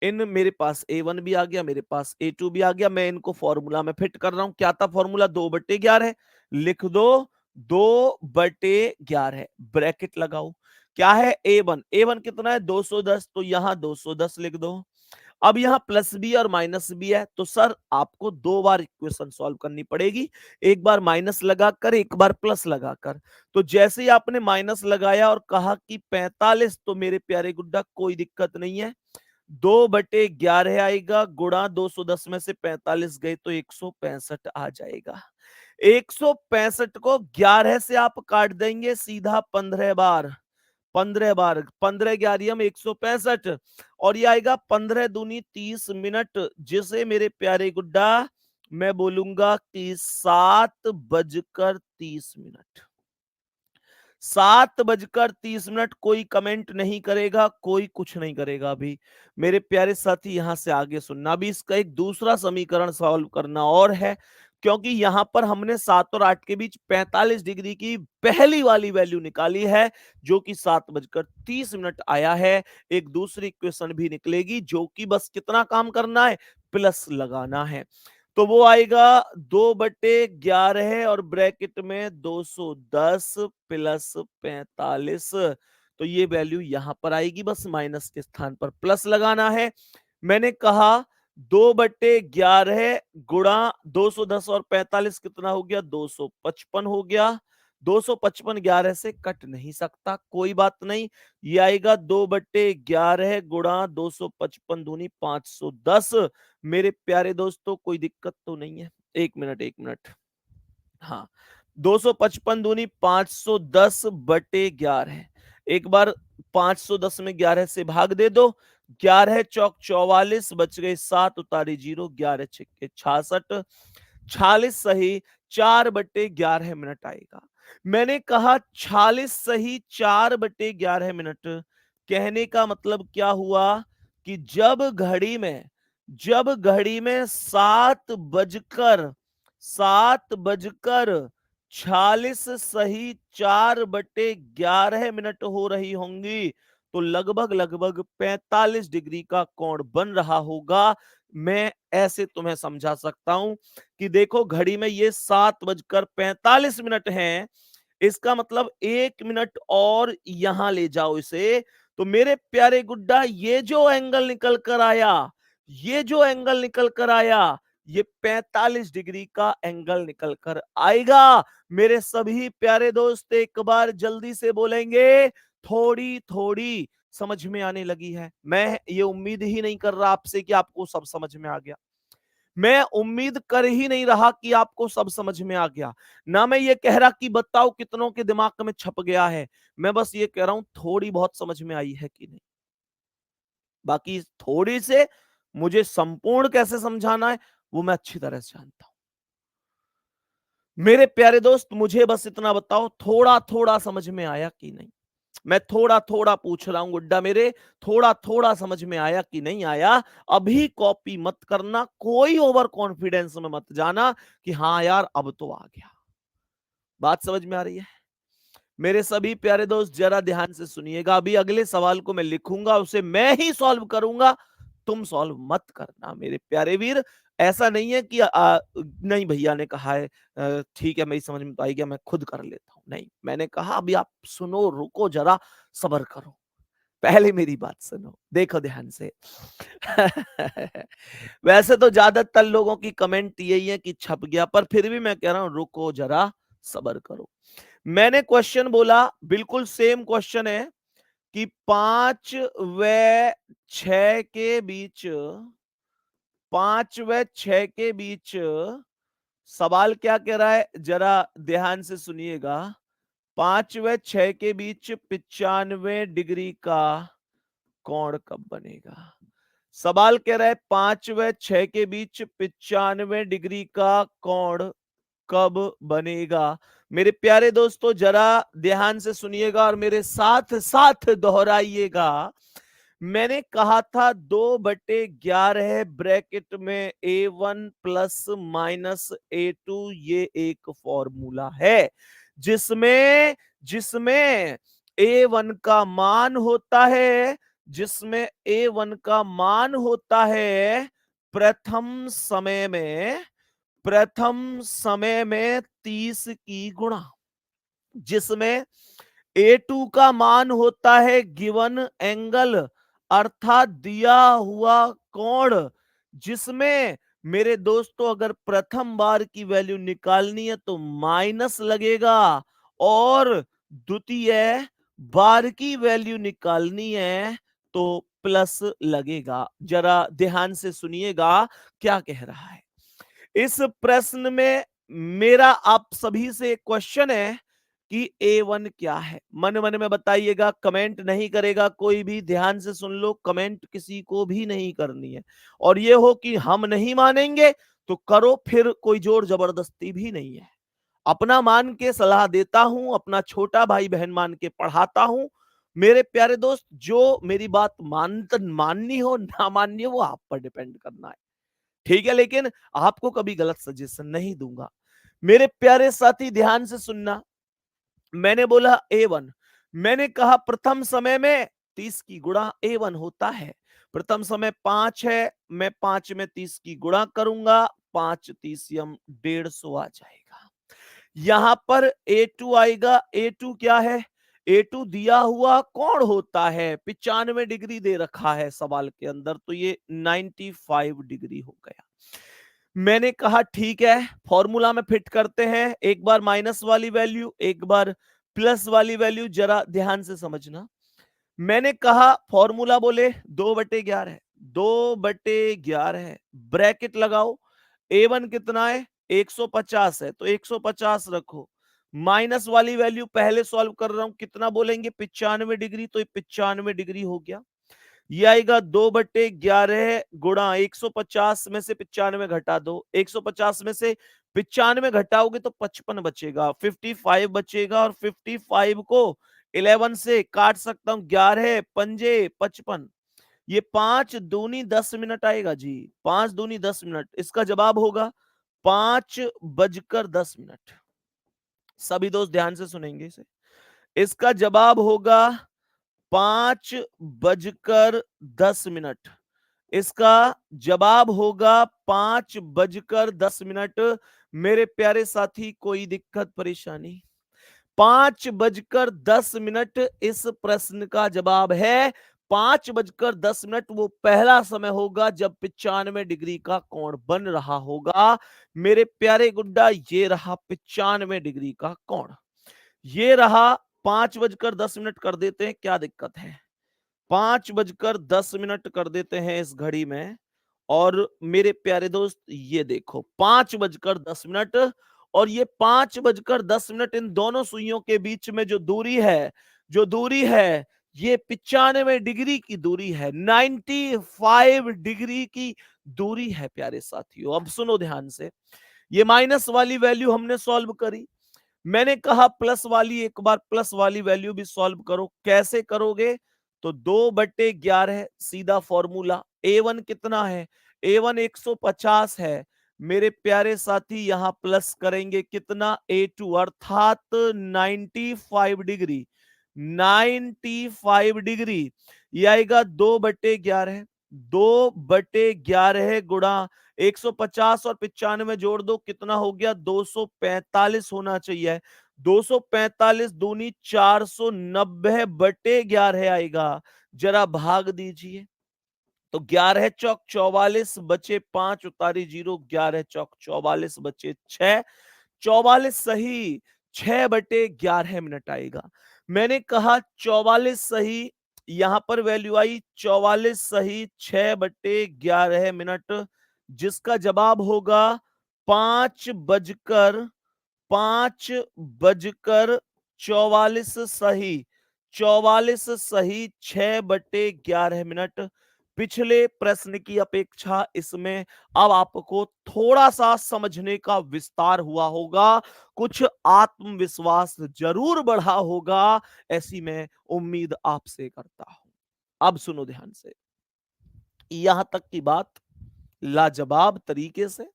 इन मेरे पास A1 भी आ गया, मेरे पास A2 भी आ गया, मैं इनको फॉर्मूला में फिट कर रहा हूं। क्या था फॉर्मूला? 2/11 लिख दो, 2/11 ब्रैकेट लगाओ। क्या है? A1, A1 कितना है? 210, तो यहां 210 लिख दो। अब यहां प्लस बी और माइनस बी है, तो सर आपको 2 बार इक्वेशन सॉल्व करनी पड़ेगी, एक बार माइनस लगाकर एक बार प्लस लगाकर। तो जैसे ही आपने माइनस लगाया और कहा कि 45, तो मेरे प्यारे गुड्डा कोई दिक्कत नहीं है, 2/11 आएगा, गुणा 210 में से 45 गए तो 165 आ जाएगा। 165 को 11 से आप काट देंगे सीधा 15 बार। 15 बार, 15 ग्यारह 165, और ये आएगा 15 दूनी 30 मिनट, जिसे मेरे प्यारे गुड्डा मैं बोलूंगा कि 7:30। 7:30। कोई कमेंट नहीं करेगा, कोई कुछ नहीं करेगा। अभी मेरे प्यारे साथी यहां से आगे सुनना, अभी इसका एक दूसरा समीकरण सॉल्व करना और है, क्योंकि यहां पर हमने 7 और 8 के बीच 45 डिग्री की पहली वाली वैल्यू निकाली है, जो कि 7:30 आया है। एक दूसरी इक्वेशन भी निकलेगी, जो कि बस कितना काम करना है? प्लस लगाना है। तो वो आएगा 2/11 और ब्रैकेट में 210 प्लस 45। तो ये वैल्यू यहां पर आएगी, बस माइनस के स्थान पर प्लस लगाना है। मैंने कहा 2/11 गुणा 210 और 45 कितना हो गया? 255 हो गया। 255 11 से कट नहीं सकता, कोई बात नहीं। ये आएगा 2/11 गुणा 255 दूनी 510। मेरे प्यारे दोस्तों कोई दिक्कत तो नहीं है? एक मिनट, एक मिनट। हाँ, 255 दूनी 510/11। एक बार 510 में 11 से भाग दे दो। 11 चौक 44, बच गए 7, उतारी 0, 11 छिक्के 66, 46 सही 4/11 मिनट आएगा। मैंने कहा 46 सही 4/11 मिनट। कहने का मतलब क्या हुआ कि जब घड़ी में 7 बजकर 46 सही 4/11 मिनट हो रही होंगी, तो लगभग लगभग 45 डिग्री का कोण बन रहा होगा। मैं ऐसे तुम्हें समझा सकता हूं कि देखो घड़ी में ये 7 बजकर 45 मिनट है, इसका मतलब 1 मिनट और यहां ले जाओ इसे, तो मेरे प्यारे गुड्डा ये जो एंगल निकल कर आया, ये 45 डिग्री का एंगल निकल कर आएगा। मेरे सभी प्यारे दोस्त एक बार जल्दी से बोलेंगे, थोड़ी थोड़ी समझ में आने लगी है। मैं ये उम्मीद ही नहीं कर रहा आपसे कि आपको सब समझ में आ गया। मैं उम्मीद कर ही नहीं रहा कि आपको सब समझ में आ गया। ना मैं ये कह रहा कि बताओ कितनों के दिमाग में छप गया है। मैं बस ये कह रहा हूं थोड़ी बहुत समझ में आई है कि नहीं। बाकी थोड़ी से मुझे संपूर्ण कैसे समझाना है वो मैं अच्छी तरह से जानता हूं। मेरे प्यारे दोस्त मुझे बस इतना बताओ थोड़ा थोड़ा समझ में आया कि नहीं। मैं थोड़ा थोड़ा पूछ रहा हूं गुड्डा मेरे, थोड़ा थोड़ा समझ में आया कि नहीं आया। अभी कॉपी मत करना, कोई ओवर कॉन्फिडेंस में मत जाना कि हाँ यार अब तो आ गया। बात समझ में आ रही है? मेरे सभी प्यारे दोस्त जरा ध्यान से सुनिएगा। अभी अगले सवाल को मैं लिखूंगा, उसे मैं ही सॉल्व करूंगा, तुम सॉल्व मत करना मेरे प्यारे वीर। ऐसा नहीं है कि नहीं भैया ने कहा है ठीक है मेरी समझ में तो आई गया, मैं खुद कर लेता हूं। नहीं, मैंने कहा अभी आप सुनो, रुको जरा, सब्र करो, पहले मेरी बात सुनो, देखो ध्यान से। वैसे तो ज्यादातर लोगों की कमेंट यही है कि छप गया, पर फिर भी मैं कह रहा हूं रुको जरा, सब्र करो। मैंने क्वेश्चन बोला, बिल्कुल सेम क्वेश्चन है कि 5 व 6 के बीच, 5 व 6 के बीच सवाल क्या कह रहा है, जरा ध्यान से सुनिएगा। 5 व 6 के बीच 95 डिग्री का कोण कब बनेगा? सवाल कह रहा है 5 व 6 के बीच 95 डिग्री का कोण कब बनेगा? मेरे प्यारे दोस्तों जरा ध्यान से सुनिएगा और मेरे साथ साथ दोहराइएगा। मैंने कहा था 2/11 ब्रैकेट में A1 प्लस माइनस A2, ये एक फॉर्मूला है जिसमें जिसमें A1 का मान होता है, जिसमें A1 का मान होता है प्रथम समय में 30 की गुणा, जिसमें A2 का मान होता है गिवन एंगल अर्थात दिया हुआ कोण, जिसमें मेरे दोस्तों अगर प्रथम बार की वैल्यू निकालनी है तो माइनस लगेगा और द्वितीय बार की वैल्यू निकालनी है तो प्लस लगेगा। जरा ध्यान से सुनिएगा क्या कह रहा है। इस प्रश्न में मेरा आप सभी से एक क्वेश्चन है कि A1 क्या है। मन मन में बताइएगा, कमेंट नहीं करेगा कोई भी, ध्यान से सुन लो, कमेंट किसी को भी नहीं करनी है। और ये हो कि हम नहीं मानेंगे तो करो, फिर कोई जोर जबरदस्ती भी नहीं है। अपना मान के सलाह देता हूं, अपना छोटा भाई बहन मान के पढ़ाता हूं। मेरे प्यारे दोस्त जो मेरी बात माननी हो ना माननी हो वो आप पर डिपेंड करना है, ठीक है, लेकिन आपको कभी गलत सजेशन नहीं दूंगा। मेरे प्यारे साथी ध्यान से सुनना, मैंने बोला A1, मैंने कहा प्रथम समय में 30 की गुणा A1 होता है। प्रथम समय 5 है, मैं 5 में 30 की गुणा करूंगा, 5 30 150 आ जाएगा। यहां पर A2 आएगा। A2 क्या है? A2 दिया हुआ कोण होता है, 95 डिग्री दे रखा है सवाल के अंदर, तो ये 95 डिग्री हो गया। मैंने कहा ठीक है, फॉर्मूला में फिट करते हैं, एक बार माइनस वाली वैल्यू, एक बार प्लस वाली वैल्यू, जरा ध्यान से समझना। मैंने कहा फॉर्मूला बोले 2/11 है, 2/11 है, ब्रैकेट लगाओ, A1 कितना है 150 है, तो 150 रखो, माइनस वाली वैल्यू पहले सॉल्व कर रहा हूं, कितना बोलेंगे 95 डिग्री, तो ये 95 डिग्री हो गया। ये आएगा 2/11 गुणा 150 में से 95 घटा दो, 150 में से 95 घटाओगे तो 55 बचेगा, 55 बचेगा, और 55 को 11 से काट सकता हूं, 11 पंजे 55, ये 5 दूनी 10 मिनट आएगा जी, 5 दूनी 10 मिनट, इसका जवाब होगा 5:10। सभी दोस्त ध्यान से सुनेंगे इसे, इसका जवाब होगा 5:10। इसका जवाब होगा 5:10। मेरे प्यारे साथी, कोई दिक्कत परेशानी? 5:10 इस प्रश्न का जवाब है। 5:10 वो पहला समय होगा जब 95 डिग्री का कोण बन रहा होगा। मेरे प्यारे गुड्डा, ये रहा 95 डिग्री का कोण, ये रहा। 5:10 कर देते हैं, क्या दिक्कत है? 5:10 कर देते हैं इस घड़ी में। और मेरे प्यारे दोस्त, ये देखो 5:10, और ये 5:10, इन दोनों सुइयों के बीच में जो दूरी है, जो दूरी है, ये 95 डिग्री की दूरी है, 95 डिग्री की दूरी है प्यारे साथियों। अब सुनो ध्यान से, ये माइनस वाली वैल्यू हमने सॉल्व करी, मैंने कहा प्लस वाली, एक बार प्लस वाली वैल्यू भी सॉल्व करो। कैसे करोगे? तो 2/11 सीधा फॉर्मूला। A1 कितना है? A1 150 है। मेरे प्यारे साथी, यहां प्लस करेंगे कितना? A2 अर्थात 95 डिग्री, 95 डिग्री। ये आएगा 2/11, 2/11 गुणा 150 और 95 जोड़ दो, कितना हो गया? 245 होना चाहिए। 245 दूनी 490/11 आएगा। जरा भाग दीजिए, तो 11 चौक 44 बचे 5, उतारी 0, 11 चौक 44 बचे 6, 44 सही, 6/11 आएगा। मैंने कहा 44 सही, यहां पर वैल्यू आई 44 सही, 6/11, जिसका जवाब होगा 5:44 सही, 44 सही, 6/11। पिछले प्रश्न की अपेक्षा इसमें अब आपको थोड़ा सा समझने का विस्तार हुआ होगा, कुछ आत्मविश्वास जरूर बढ़ा होगा, ऐसी मैं उम्मीद आपसे करता हूं। अब सुनो ध्यान से, यहां तक की बात लाजवाब तरीके से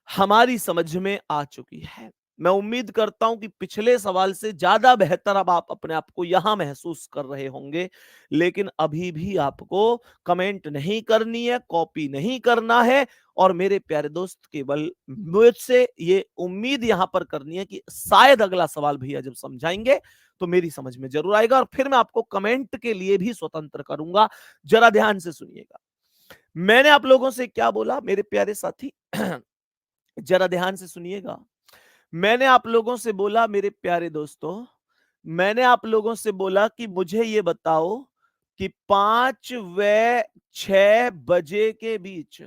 हमारी समझ में आ चुकी है। मैं उम्मीद करता हूं कि पिछले सवाल से ज्यादा बेहतर अब आप अपने आप को यहां महसूस कर रहे होंगे, लेकिन अभी भी आपको कमेंट नहीं करनी है, कॉपी नहीं करना है, और मेरे प्यारे दोस्त, केवल मुझसे ये उम्मीद यहां पर करनी है कि शायद अगला सवाल भैया जब समझाएंगे तो मेरी समझ में जरूर आएगा, और फिर मैं आपको कमेंट के लिए भी स्वतंत्र करूंगा। जरा ध्यान से सुनिएगा, मैंने आप लोगों से क्या बोला मेरे प्यारे साथी? जरा ध्यान से सुनिएगा, मैंने आप लोगों से बोला मेरे प्यारे दोस्तों, मैंने आप लोगों से बोला कि मुझे ये बताओ कि 5 व 6 बजे के बीच,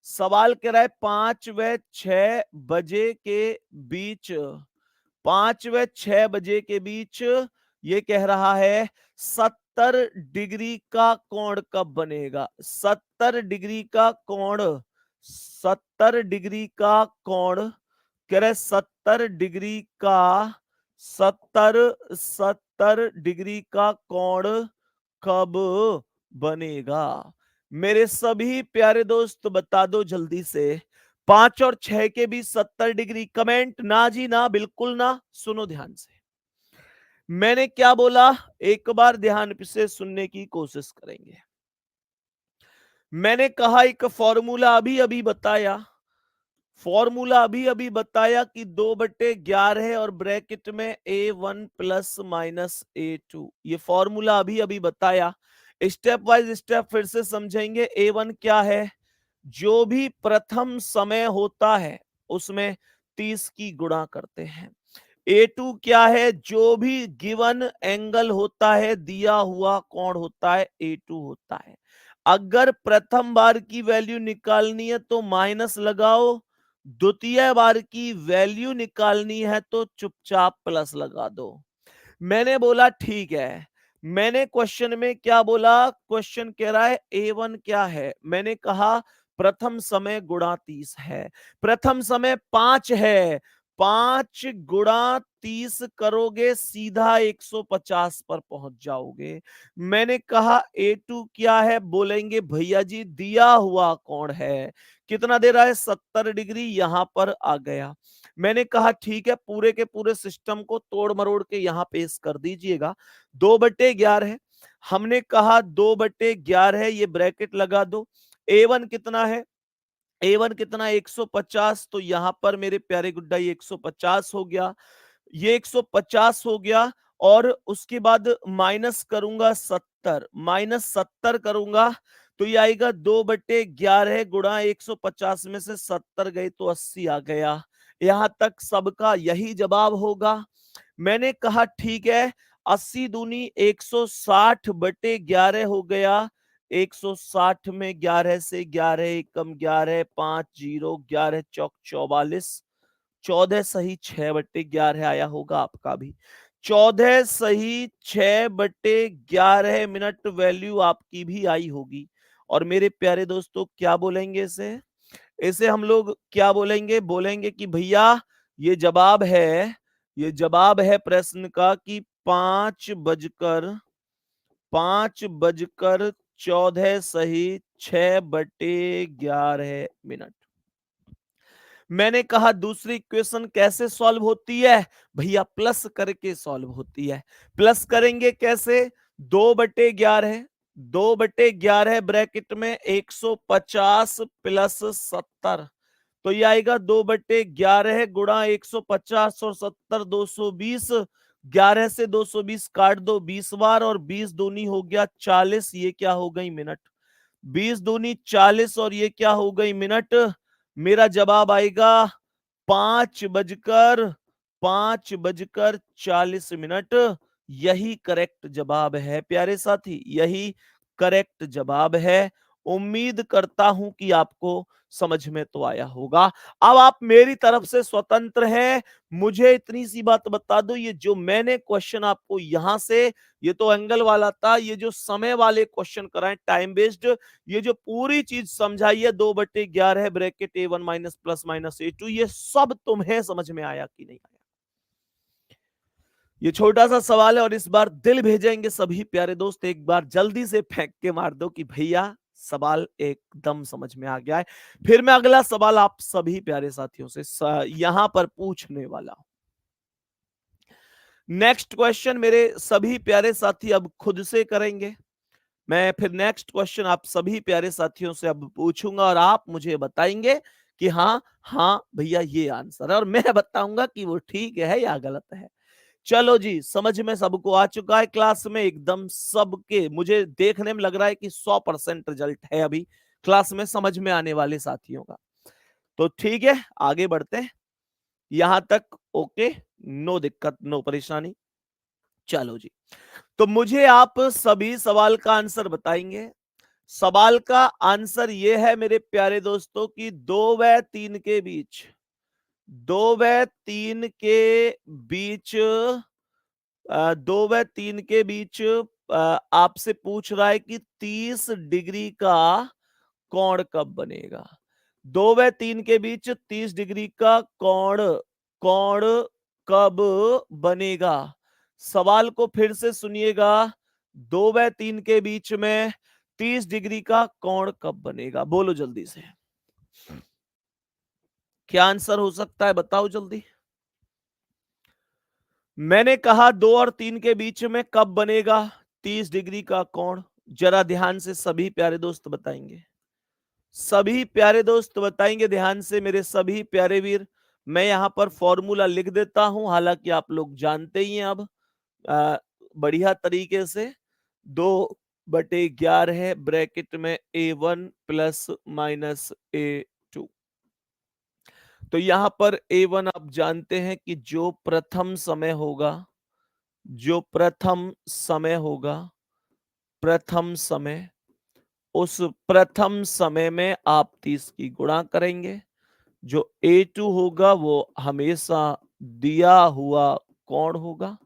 सवाल कह रहा है 5 व 6 बजे के बीच, 5 व 6 बजे के बीच, ये कह रहा है 70 डिग्री का कोण कब बनेगा? 70 डिग्री का कोण, 70 डिग्री का कोण, कह रहे 70 डिग्री का, 70 डिग्री का कोण कब बनेगा? मेरे सभी प्यारे दोस्त बता दो जल्दी से, 5 और 6 के बीच 70 डिग्री। कमेंट ना जी ना, बिल्कुल ना। सुनो ध्यान से, मैंने क्या बोला, एक बार ध्यान से सुनने की कोशिश करेंगे। मैंने कहा एक फॉर्मूला अभी अभी बताया, फॉर्मूला अभी अभी बताया कि 2/11 और ब्रैकेट में A1 प्लस माइनस A2, ये फॉर्मूला अभी अभी बताया। स्टेप वाइज स्टेप फिर से समझेंगे। A1 क्या है? जो भी प्रथम समय होता है उसमें 30 की गुणा करते हैं। A2 क्या है? जो भी गिवन एंगल होता है, दिया हुआ कोण होता है, A2 होता है। अगर प्रथम बार की वैल्यू निकालनी है तो माइनस लगाओ, द्वितीय बार की वैल्यू निकालनी है तो चुपचाप प्लस लगा दो। मैंने बोला ठीक है। मैंने क्वेश्चन में क्या बोला? क्वेश्चन कह रहा है A1 क्या है? मैंने कहा प्रथम समय गुणा 30 है। प्रथम समय 5 है। 5 गुणा 30 करोगे सीधा 150 पर पहुंच जाओगे। मैंने कहा A2 क्या है? बोलेंगे भैया जी दिया हुआ कोण है। कितना दे रहा है? 70 डिग्री। यहां पर आ गया। मैंने कहा ठीक है, पूरे के पूरे सिस्टम को तोड़ मरोड़ के यहां पेश कर दीजिएगा। 2/11 है। हमने कहा 2/11 है, ये ब्रैकेट लगा दो। A1 कितना है? A1 कितना? 150। तो यहां पर मेरे प्यारे गुड्डा ये 150 हो गया, ये 150 हो गया। और उसके बाद माइनस करूंगा 70, -70 करूंगा तो ये आएगा 2/11 गुणा 150 में से 70 गए तो 80 आ गया। यहां तक सबका यही जवाब होगा। मैंने कहा ठीक है, 80 दूनी 160/11 हो गया। 160 में 11 से 11 एकम 11, 5 0, 11 चौक 44, 14 सही 6/11 आया होगा आपका भी। 14 सही 6/11 मिनट वैल्यू आपकी भी आई होगी। और मेरे प्यारे दोस्तों क्या बोलेंगे इसे? इसे हम लोग क्या बोलेंगे? बोलेंगे कि भैया ये जवाब है, ये जवाब है प्रश्न का कि 5 बजकर सही 6/11 मिनट। मैंने कहा दूसरी इक्वेशन कैसे सॉल्व होती है? भैया प्लस करके सॉल्व होती है। प्लस करेंगे कैसे? 2/11, 2/11 ब्रैकेट में 150 प्लस 70। तो ये आएगा 2/11 गुणा 150 और 70, 220। 11 से 220 काट दो 20 बार और 20 दूनी हो गया 40। ये क्या हो गई? मिनट। 20 दूनी 40 और ये क्या हो गई? मिनट। मेरा जवाब आएगा 5 बजकर 40 मिनट। यही करेक्ट जवाब है प्यारे साथी, यही करेक्ट जवाब है। उम्मीद करता हूं कि आपको समझ में तो आया होगा। अब आप मेरी तरफ से स्वतंत्र हैं। मुझे इतनी सी बात बता दो, ये जो मैंने क्वेश्चन आपको यहां से, ये तो एंगल वाला था, ये जो समय वाले क्वेश्चन कराए टाइम बेस्ड, ये जो पूरी चीज समझाई है 2/11 bracket A1 minus plus minus A2, ये सब तुम्हें समझ में आया कि नहीं आया? ये छोटा सा सवाल है और इस बार दिल भेजेंगे सभी प्यारे दोस्त, एक बार जल्दी से फेंक के मार दो कि भैया सवाल एकदम समझ में आ गया है। फिर मैं अगला सवाल आप सभी प्यारे साथियों से यहां पर पूछने वाला हूं। नेक्स्ट क्वेश्चन मेरे सभी प्यारे साथी अब खुद से करेंगे। मैं फिर नेक्स्ट क्वेश्चन आप सभी प्यारे साथियों से अब पूछूंगा और आप मुझे बताएंगे कि हाँ हाँ भैया ये आंसर है, और मैं बताऊंगा कि वो ठीक है या गलत है। चलो जी, समझ में सबको आ चुका है? क्लास में एकदम सबके मुझे देखने में लग रहा है कि 100% रिजल्ट है अभी क्लास में समझ में आने वाले साथियों का। तो ठीक है, आगे बढ़ते हैं। यहां तक ओके, नो दिक्कत, नो परेशानी। चलो जी, तो मुझे आप सभी सवाल का आंसर बताएंगे। सवाल का आंसर यह है मेरे प्यारे दोस्तों कि 2 व 3 के बीच, 2 व 3 के बीच 2 व 3 के बीच आपसे पूछ रहा है कि 30 डिग्री का कोण कब बनेगा? 2 व 3 के बीच 30 डिग्री का कोण कोण कब बनेगा? सवाल को फिर से सुनिएगा। 2 व 3 के बीच में 30 डिग्री का कोण कब बनेगा? बोलो जल्दी से, क्या आंसर हो सकता है? बताओ जल्दी। मैंने कहा 2 और 3 के बीच में कब बनेगा 30 डिग्री का कोण? जरा ध्यान से सभी प्यारे दोस्त बताएंगे, सभी प्यारे दोस्त बताएंगे ध्यान से, मेरे सभी प्यारे वीर। मैं यहां पर फॉर्मूला लिख देता हूं, हालांकि आप लोग जानते ही हैं अब बढ़िया तरीके से। दो बटे 11 ब्रैकेट में A1 प्लस माइनस A2। तो यहां पर A1 आप जानते हैं कि जो प्रथम समय होगा, जो प्रथम समय होगा, प्रथम समय, उस प्रथम समय में आप 30 की गुणा करेंगे। जो A2 होगा वो हमेशा दिया हुआ कोण होगा।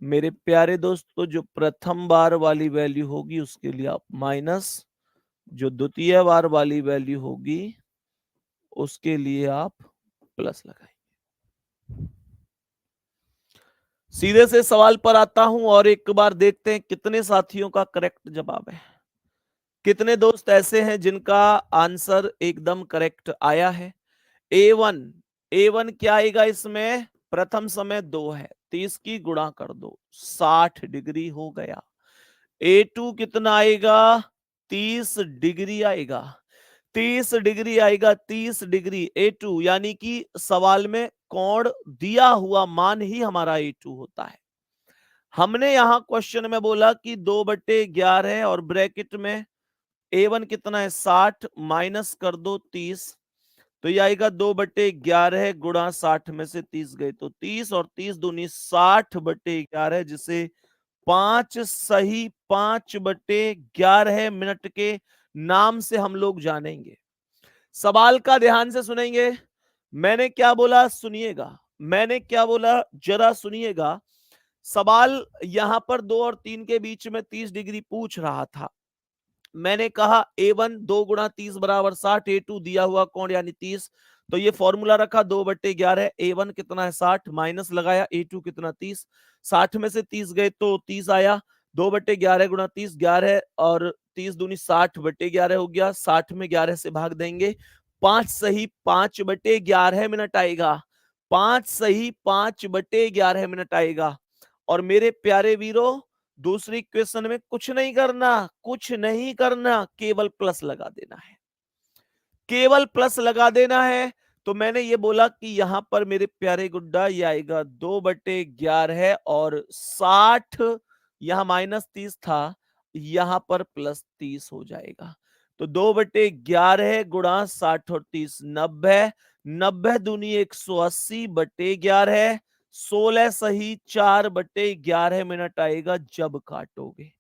मेरे प्यारे दोस्तों, जो प्रथम बार वाली वैल्यू होगी उसके लिए आप माइनस, जो द्वितीय बार वाली वैल्यू होगी उसके लिए आप प्लस लगाएंगे। सीधे से सवाल पर आता हूं और एक बार देखते हैं कितने साथियों का करेक्ट जवाब है। कितने दोस्त ऐसे हैं जिनका आंसर एकदम करेक्ट आया है। A1, A1 क्या आएगा इसमें? प्रथम समय 2 है, 30 की गुणा कर दो, 60 डिग्री हो गया। A2 कितना आएगा? 30 डिग्री आएगा। 30 डिग्री आएगा, 30 डिग्री A2, यानी कि सवाल में कोण दिया हुआ मान ही हमारा A2 होता है। हमने यहां क्वेश्चन में बोला कि 2/11 और ब्रैकेट में A1 कितना है? 60, माइनस कर दो 30, तो ये आएगा 2/11 गुणा 60 में से 30 गए तो 30 और 30 दूनी 60/11, जिसे 5 सही 5/11 मिनट के नाम से हम लोग जानेंगे। सवाल का ध्यान से सुनेंगे। मैंने क्या बोला सुनिएगा, मैंने क्या बोला जरा सुनिएगा। सवाल यहां पर 2 और 3 के बीच में 30 डिग्री पूछ रहा था। मैंने कहा A1 2 गुणा 30 बराबर 60, A2 दिया हुआ कोण यानी 30, तो ये फॉर्मूला रखा 2/11। A1 कितना है? 60, माइनस लगाया A2 कितना? 30, 60 में से 30 गए तो 30 आया। 2/11 गुणा 30 11 और 30 दूनी 60/11 हो गया। 60 में 11 से भाग देंगे, 5 सही 5/11 मिनट आएगा। 5 सही 5/11 मिनट आएगा। और मेरे प्यारे वीरों, दूसरी क्वेश्चन में कुछ नहीं करना, कुछ नहीं करना, केवल प्लस लगा देना है, केवल प्लस लगा देना है। तो मैंने ये बोला कि यहां पर मेरे प्यारे गुड्डा ये आएगा 2/11 और 60, यहां -30 था, यहां पर +30 हो जाएगा। तो 2/11 गुणा 60 और 30 90, 90 दूनी 180/11, 16 सही 4/11 मिनट आएगा जब काटोगे।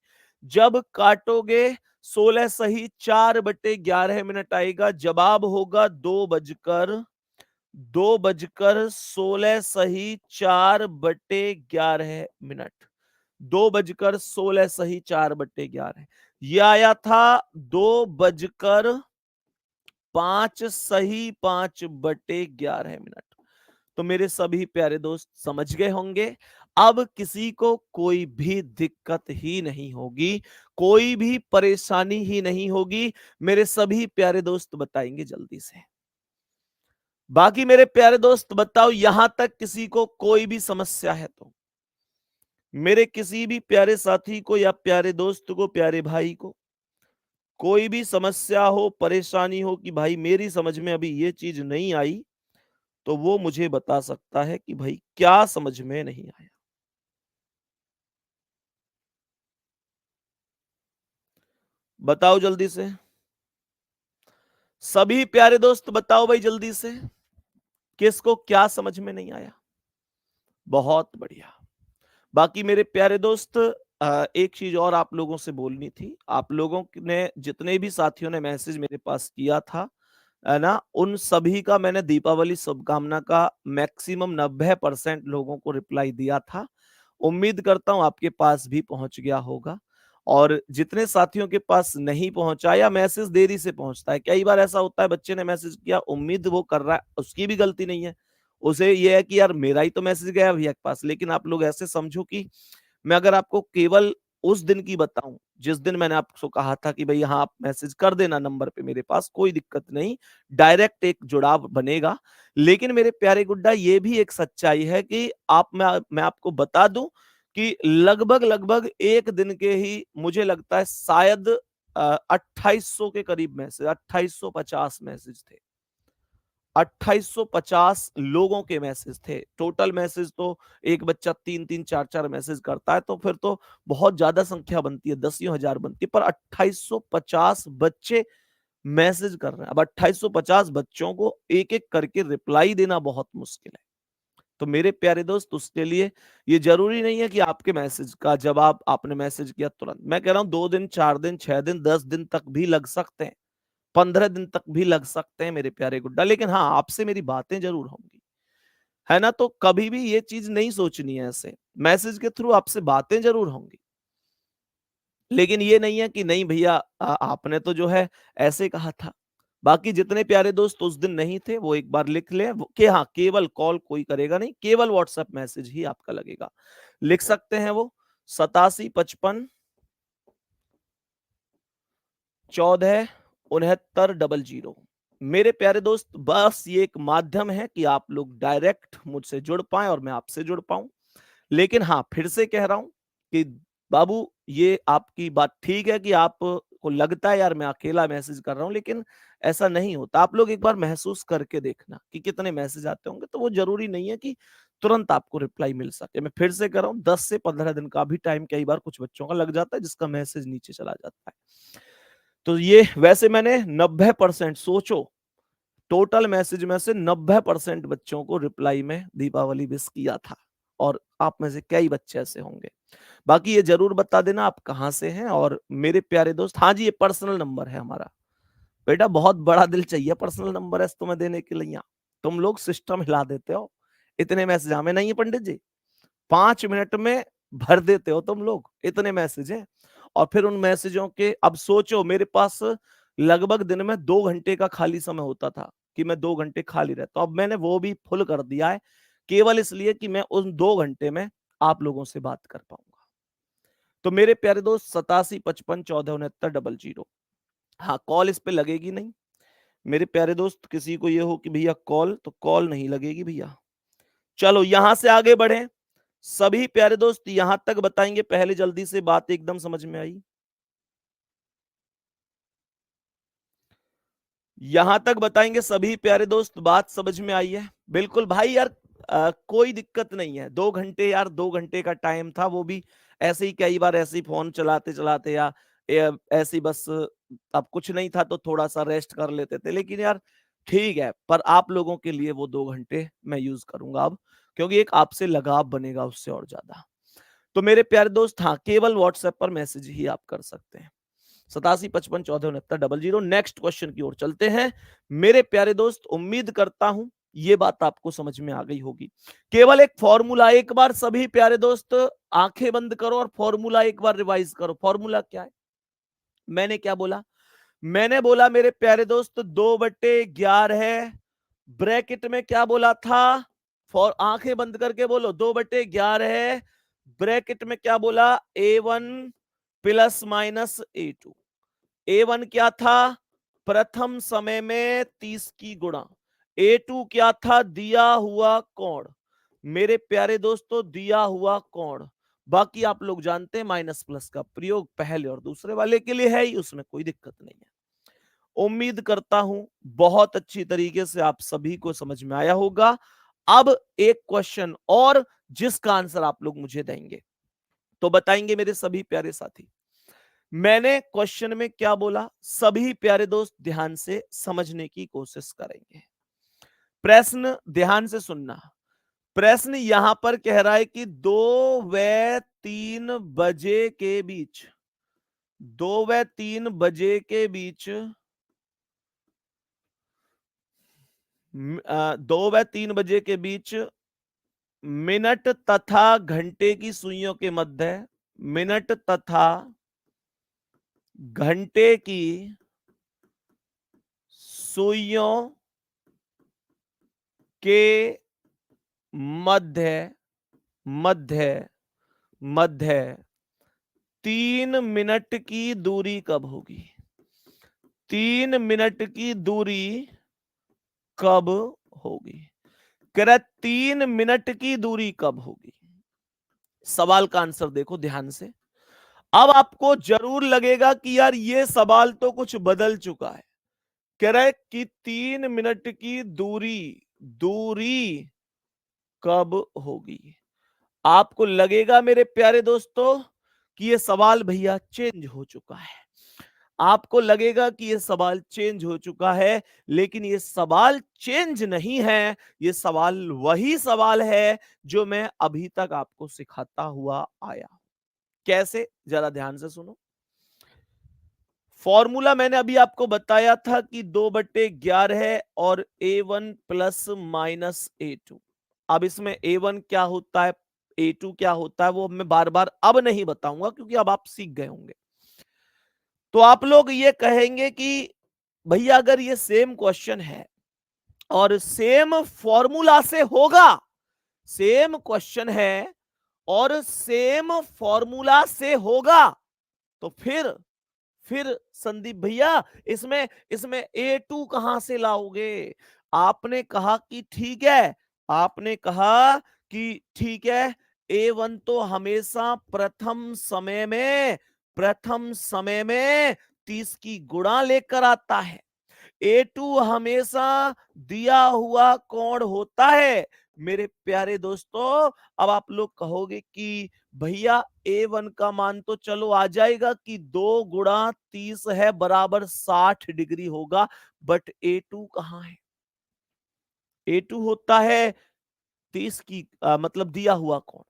जब काटोगे 16 सही 4/11 मिनट आएगा। जवाब होगा 2 बजकर 16 सही 4/11 मिनट। 2 बजकर 16 सही 4/11। यह आया था 2 बजकर 5 सही 5/11 मिनट। तो मेरे सभी प्यारे दोस्त समझ गए होंगे। अब किसी को कोई भी दिक्कत ही नहीं होगी, कोई भी परेशानी ही नहीं होगी। मेरे सभी प्यारे दोस्त बताएंगे जल्दी से। बाकी मेरे प्यारे दोस्त बताओ, यहां तक किसी को कोई भी समस्या है तो? मेरे किसी भी प्यारे साथी को या प्यारे दोस्त को, प्यारे भाई को कोई भी समस्या हो, परेशानी हो कि भाई मेरी समझ में अभी ये चीज नहीं आई, तो वो मुझे बता सकता है कि भाई क्या समझ में नहीं आया। बताओ जल्दी से। सभी प्यारे दोस्त बताओ भाई जल्दी से, किसको क्या समझ में नहीं आया? बहुत बढ़िया। बाकी मेरे प्यारे दोस्त, एक चीज और आप लोगों से बोलनी थी। आप लोगों ने जितने भी साथियों ने मैसेज मेरे पास किया था, है ना, उन सभी का मैंने दीपावली शुभकामना का मैक्सिमम 90% लोगों को रिप्लाई दिया था। उम्मीद करता हूं आपके पास भी पहुंच गया होगा। और जितने साथियों के पास नहीं पहुंचा या मैसेज देरी से पहुंचता है, कई बार ऐसा होता है बच्चे ने मैसेज किया, उम्मीद वो कर रहा है, उसकी भी गलती नहीं है। उसे ये है कि यार मेरा ही तो मैसेज गया भैया के पास। लेकिन आप लोग ऐसे समझो कि मैं अगर आपको केवल उस दिन की बताऊं जिस दिन मैंने आपको कहा था कि भाई हाँ आप मैसेज कर देना नंबर पे, मेरे पास कोई दिक्कत नहीं, डायरेक्ट एक जुड़ाव बनेगा। लेकिन मेरे प्यारे गुड्डा, ये भी एक सच्चाई है कि मैं आपको बता दूं कि लगभग लगभग एक दिन के ही मुझे लगता है शायद 2800 के करीब मैसेज, 2850 मैसेज थे। 2850 लोगों के मैसेज थे। टोटल मैसेज तो एक बच्चा 3-3 4-4 मैसेज करता है तो फिर तो बहुत ज्यादा संख्या बनती है, दसियों हजार बनती है, पर 2850 बच्चे मैसेज कर रहे हैं। अब 2850 बच्चों को एक-एक करके रिप्लाई देना बहुत मुश्किल है। तो मेरे प्यारे दोस्त, उसके लिए ये जरूरी नहीं है कि आपके मैसेज का जवाब आपने मैसेज किया तुरंत। मैं कह रहा हूं 2 दिन, 4 दिन, 6 दिन, 10 दिन तक भी लग सकते हैं, 15 दिन तक भी लग सकते हैं मेरे प्यारे गुड्डा। लेकिन हाँ, आपसे मेरी बातें जरूर होंगी, है ना? तो कभी भी ये चीज नहीं सोचनी है ऐसे। मैसेज के थ्रू आपसे बातें जरूर होंगी, लेकिन ये नहीं है कि नहीं भैया आपने तो जो है ऐसे कहा था। बाकी जितने प्यारे दोस्त उस दिन नहीं थे वो एक बार लिख लें कि हाँ, केवल कॉल कोई करेगा नहीं, केवल व्हाट्सएप मैसेज ही आपका लगेगा। लिख सकते हैं वो 8755 14 6900। मेरे प्यारे दोस्त, बस ये एक माध्यम है कि आप लोग डायरेक्ट मुझसे जुड़ पाएं और मैं आपसे जुड़ पाऊं। लेकिन हाँ, फिर से कह रहा हूं कि बाबू, ये आपकी बात ठीक है कि आपको लगता है यार मैं अकेला मैसेज कर रहा हूं, लेकिन ऐसा नहीं होता। आप लोग एक बार महसूस करके देखना कि कितने मैसेज आते होंगे, तो वो जरूरी नहीं है कि तुरंत आपको रिप्लाई मिल सके। मैं फिर से कर रहा हूँ, 10 से 15 दिन का भी टाइम कई बार कुछ बच्चों का लग जाता है, जिसका मैसेज नीचे चला जाता है। तो ये वैसे मैंने 90% सोचो, टोटल मैसेज में से 90% बच्चों को रिप्लाई में दीपावली विश किया था, और आप में से कई बच्चे ऐसे होंगे। बाकी ये जरूर बता देना आप कहाँ से हैं। और मेरे प्यारे दोस्त, हाँ जी, ये पर्सनल नंबर है हमारा। बेटा, बहुत बड़ा दिल चाहिए पर्सनल नंबर है तुम्हें देने के लिए। तुम लोग सिस्टम हिला देते हो, इतने मैसेज हमें नहीं है पंडित जी, 5 मिनट में भर देते हो तुम लोग, इतने मैसेज हैं। और फिर उन मैसेजों के, अब सोचो, मेरे पास लगभग दिन में 2 घंटे का खाली समय होता था कि मैं 2 घंटे खाली रहता हूं। अब मैंने वो भी फुल कर दिया है, केवल इसलिए कि मैं उन 2 घंटे में आप लोगों से बात कर पाऊंगा। तो मेरे प्यारे दोस्त, 8755 14 69 00। हाँ, कॉल इस पे लगेगी नहीं मेरे प्यारे दोस्त। किसी को ये हो कि भैया कॉल, तो कॉल नहीं लगेगी भैया। चलो यहां से आगे बढ़े। सभी प्यारे दोस्त यहां तक बताएंगे, पहले जल्दी से बात एकदम समझ में आई? यहां तक बताएंगे सभी प्यारे दोस्त, बात समझ में आई है? बिल्कुल भाई यार, कोई दिक्कत नहीं है। 2 घंटे यार, 2 घंटे का टाइम था, वो भी ऐसे ही, कई बार ऐसे ही फोन चलाते चलाते या ऐसे ही बस, अब कुछ नहीं था तो थोड़ा सा रेस्ट कर लेते थे। लेकिन यार ठीक है, पर आप लोगों के लिए वो 2 घंटे मैं यूज करूंगा अब, क्योंकि एक आपसे लगाव बनेगा उससे और ज्यादा। तो मेरे प्यारे दोस्त, हाँ, केवल व्हाट्सएप पर मैसेज ही आप कर सकते हैं। 8755 14 69 00। नेक्स्ट क्वेश्चन की ओर चलते हैं। मेरे प्यारे दोस्त, उम्मीद करता हूं ये बात आपको समझ में आ गई होगी। केवल एक फॉर्मूला, एक बार सभी प्यारे दोस्त आंखें बंद करो और फॉर्मूला एक बार रिवाइज करो। फॉर्मूला क्या है? मैंने क्या बोला? मैंने बोला मेरे प्यारे दोस्त, 2/11 ब्रैकेट में क्या बोला था? फॉर आंखें बंद करके बोलो, 2/11 ब्रैकेट में क्या बोला? A1 plus minus A2। A1 क्या था? प्रथम समय में 30 की गुणा। A2 क्या था? दिया हुआ कोण। मेरे प्यारे दोस्तों, दिया हुआ कोण। बाकी आप लोग जानते हैं माइनस प्लस का प्रयोग पहले और दूसरे वाले के लिए है ही, उसमें कोई दिक्कत नहीं है। उम्मीद करता हूं बहुत अच्छी तरीके से आप सभी को समझ में आया होगा। अब एक क्वेश्चन और, जिसका आंसर आप लोग मुझे देंगे, तो बताएंगे मेरे सभी प्यारे साथी। मैंने क्वेश्चन में क्या बोला, सभी प्यारे दोस्त ध्यान से समझने की कोशिश करेंगे। प्रश्न ध्यान से सुनना। प्रश्न यहां पर कह रहा है कि 2 व 3 बजे के बीच, 2 व 3 बजे के बीच, 2 व 3 बजे के बीच मिनट तथा घंटे की सुइयों के मध्य, मिनट तथा घंटे की सुइयों के मध्य, मध्य, मध्य 3 मिनट की दूरी कब होगी? 3 मिनट की दूरी कब होगी? कह रहा 3 मिनट की दूरी कब होगी? सवाल का आंसर देखो ध्यान से। अब आपको जरूर लगेगा कि यार ये सवाल तो कुछ बदल चुका है, कह रहा है कि 3 मिनट की दूरी दूरी कब होगी। आपको लगेगा मेरे प्यारे दोस्तों कि ये सवाल भैया चेंज हो चुका है। आपको लगेगा कि ये सवाल चेंज हो चुका है, लेकिन ये सवाल चेंज नहीं है। ये सवाल वही सवाल है जो मैं अभी तक आपको सिखाता हुआ आया। कैसे? जरा ध्यान से सुनो। फॉर्मूला मैंने अभी आपको बताया था कि 2/11 है और A1 प्लस माइनस A2। अब इसमें A1 क्या होता है, A2 क्या होता है, वो मैं बार बार अब नहीं बताऊंगा क्योंकि अब आप सीख गए होंगे। तो आप लोग ये कहेंगे कि भैया अगर ये सेम क्वेश्चन है और सेम फॉर्मूला से होगा, सेम क्वेश्चन है और सेम फॉर्मूला से होगा, तो फिर संदीप भैया इसमें इसमें A2 कहां से लाओगे? आपने कहा कि ठीक है, आपने कहा कि ठीक है, A1 तो हमेशा प्रथम समय में 30 की गुणा लेकर आता है। A2 हमेशा दिया हुआ कोण होता है। मेरे प्यारे दोस्तों, अब आप लोग कहोगे कि भैया A1 का मान तो चलो आ जाएगा कि 2 गुणा 30 है बराबर 60 डिग्री होगा, बट A2 कहां है? A2 होता है 30 की मतलब दिया हुआ कोण।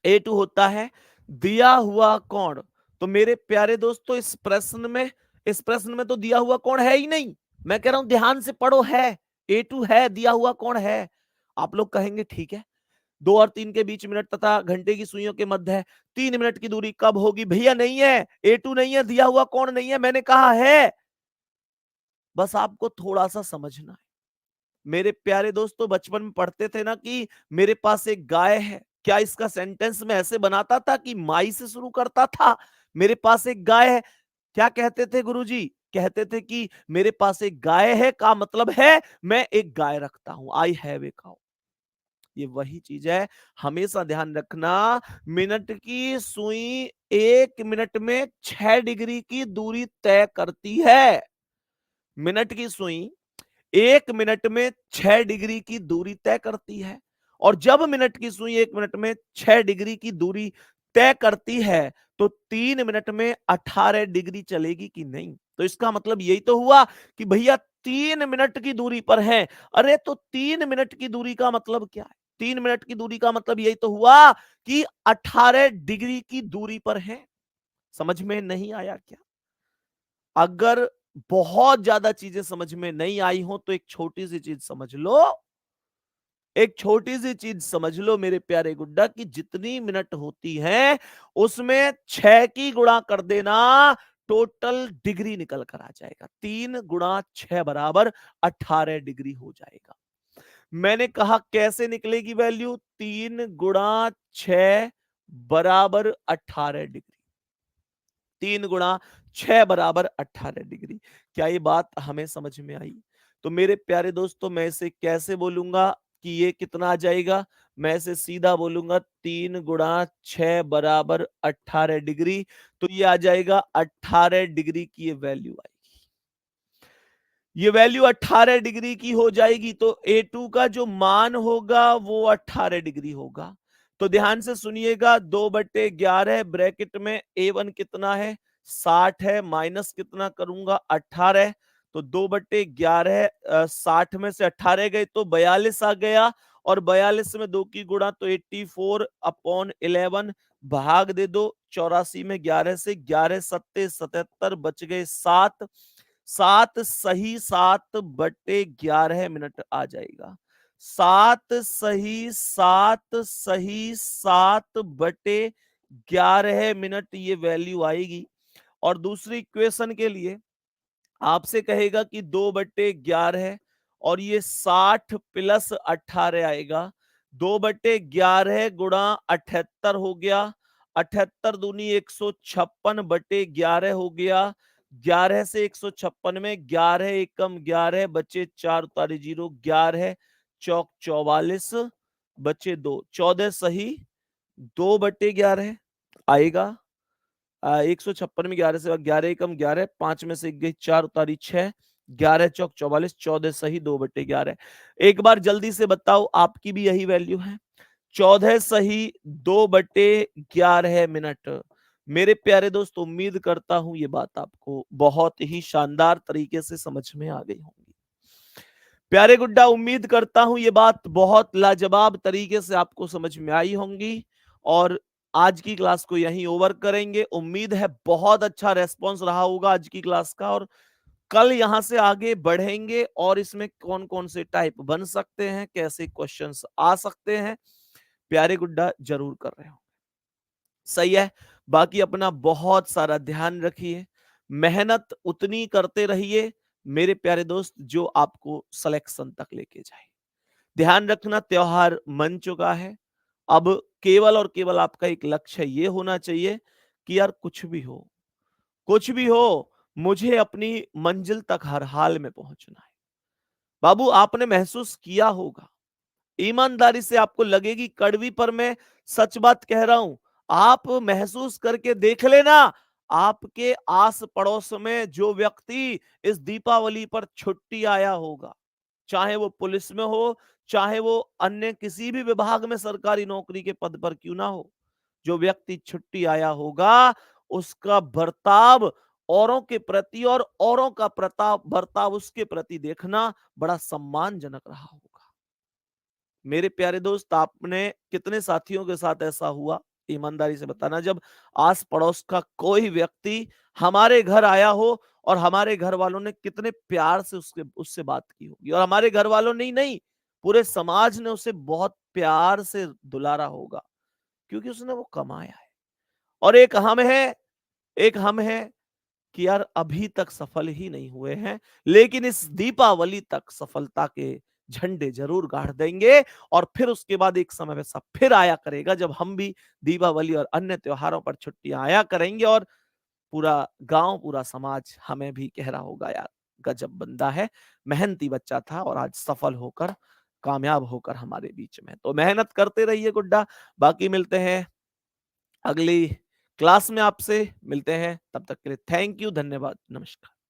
A2 होता है दिया हुआ कोण। तो मेरे प्यारे दोस्तों, इस प्रश्न में तो दिया हुआ कोण है ही नहीं। मैं कह रहा हूं ध्यान से पढ़ो, है A2 है, दिया हुआ कोण है। आप लोग कहेंगे ठीक है, 2 और 3 के बीच मिनट तथा घंटे की सुइयों के मध्य है, 3 मिनट की दूरी कब होगी? भैया नहीं है, A2 नहीं है, दिया हुआ कोण नहीं है, मैंने कहा है। बस आपको थोड़ा सा समझना है। मेरे प्यारे दोस्तों, बचपन में पढ़ते थे ना कि मेरे पास एक गाय है। क्या इसका सेंटेंस में ऐसे बनाता था कि माई से शुरू करता था? मेरे पास एक गाय है। क्या कहते थे गुरुजी? कहते थे कि मेरे पास एक गाय है का मतलब है मैं एक गाय रखता हूं, आई हैव ए काउ। ये वही चीज है, हमेशा ध्यान रखना। मिनट की सुई 1 मिनट में 6 डिग्री की दूरी तय करती है। मिनट की सुई 1 मिनट में 6 डिग्री की दूरी तय करती है। और जब मिनट की सुई 1 मिनट में 6 डिग्री की दूरी तय करती है, तो 3 मिनट में 18 डिग्री चलेगी कि नहीं? तो इसका मतलब यही तो हुआ कि भैया 3 मिनट की दूरी पर है। अरे तो 3 मिनट की दूरी का मतलब क्या है? 3 मिनट की दूरी का मतलब यही तो हुआ कि 18 डिग्री की दूरी पर है। समझ में नहीं आया क्या? अगर बहुत ज्यादा चीजें समझ में नहीं आई हो तो एक छोटी सी चीज समझ लो, एक छोटी सी चीज समझ लो मेरे प्यारे गुड्डा, कि जितनी मिनट होती है उसमें 6 की गुणा कर देना, टोटल डिग्री निकल कर आ जाएगा। 3 गुणा 6 बराबर 18 डिग्री हो जाएगा। मैंने कहा कैसे निकलेगी वैल्यू? 3 गुणा 6 बराबर 18 डिग्री। 3 गुणा 6 बराबर 18 डिग्री। क्या ये बात हमें समझ में आई? तो मेरे प्यारे दोस्तों, मैं इसे कैसे बोलूंगा कि ये कितना आ जाएगा? मैं इसे सीधा बोलूंगा 3 गुणा 6 बराबर 18 डिग्री। तो ये आ जाएगा 18 डिग्री की ये वैल्यू आएगी। ये वैल्यू 18 डिग्री की हो जाएगी, तो A2 का जो मान होगा वो 18 डिग्री होगा। तो ध्यान से सुनिएगा, 2/11 ब्रैकेट में A1 कितना है? 60 है, माइनस कितना करूंगा? 18। तो 2/11 60 में से 18 गए तो 42 आ गया, और 42 में 2 की गुणा तो 84/11 भाग दे दो 84 में 11 से, 11 सत्ते 77, बच गए 7। 7 सही 7/11 मिनट आ जाएगा। 7 सही 7 मिनट ये वैल्यू आएगी। और दूसरी इक्वेशन के लिए आपसे कहेगा कि 2/11 है और ये 60 प्लस 18 आएगा। 2/11 गुणा 78 हो गया, 78 दूनी 156/11 हो गया। 11 से 156 में 11 एकम 11 बचे 4 उतारे 0, 11 चौक 44 बचे 2, 14 सही 2/11 आएगा। 156 में 11 से 11 एकम 11, 5 में से 1 गई 4 उतारी 6, 11 चौक 44, 14 सही 2/11। एक बार जल्दी से बताओ, आपकी भी यही वैल्यू है? 14 सही 2/11 मिनट। मेरे प्यारे दोस्त, उम्मीद करता हूं ये बात आपको बहुत ही शानदार तरीके से समझ में आ गई होगी। प्यारे गुड्डा, उम्मीद करता हूं ये बात बहुत लाजवाब तरीके से आपको समझ में आई होंगी, और आज की क्लास को यहीं ओवर करेंगे। उम्मीद है बहुत अच्छा रेस्पॉन्स रहा होगा आज की क्लास का, और कल यहां से आगे बढ़ेंगे और इसमें कौन कौन से टाइप बन सकते हैं, कैसे क्वेश्चंस आ सकते हैं, प्यारे गुड्डा जरूर कर रहे हो। सही है। बाकी अपना बहुत सारा ध्यान रखिए, मेहनत उतनी करते रहिए मेरे प्यारे दोस्त जो आपको सिलेक्शन तक लेके जाए। ध्यान रखना, त्योहार मन चुका है। अब केवल और केवल आपका एक लक्ष्य ये होना चाहिए कि यार कुछ भी हो, मुझे अपनी मंजिल तक हर हाल में पहुंचना है। बाबू, आपने महसूस किया होगा, ईमानदारी से आपको लगेगी कड़वी, पर मैं सच बात कह रहा हूं। आप महसूस करके देख लेना, आपके आस पड़ोस में जो व्यक्ति इस दीपावली पर छुट्टी आया होगा, चाहे वो पुलिस में हो, चाहे वो अन्य किसी भी विभाग में सरकारी नौकरी के पद पर क्यों ना हो, जो व्यक्ति छुट्टी आया होगा, उसका बर्ताव औरों के प्रति और औरों का प्रताप बर्ताव उसके प्रति देखना बड़ा सम्मानजनक रहा होगा। मेरे प्यारे दोस्त, आपने कितने साथियों के साथ ऐसा हुआ, ईमानदारी से बताना, जब आस पड़ोस का कोई व्यक्ति हमारे घर आया हो और हमारे घर वालों ने कितने प्यार से उससे बात की होगी, और हमारे घर वालों ने ही नहीं, पूरे समाज ने उसे बहुत प्यार से दुलारा होगा, क्योंकि उसने वो कमाया है। और एक हम है कि यार अभी तक सफल ही नहीं हुए हैं, लेकिन इस दीपावली तक सफलता के झंडे जरूर गाड़ देंगे, और फिर उसके बाद एक समय ऐसा फिर आया करेगा जब हम भी दीपावली और अन्य त्योहारों पर छुट्टियां आया करेंगे, और पूरा गांव, पूरा समाज हमें भी कह रहा होगा, यार गजब बंदा है, मेहनती बच्चा था और आज सफल होकर, कामयाब होकर हमारे बीच में। तो मेहनत करते रहिए गुड्डा। बाकी मिलते हैं अगली क्लास में, आपसे मिलते हैं, तब तक के लिए थैंक यू, धन्यवाद, नमस्कार।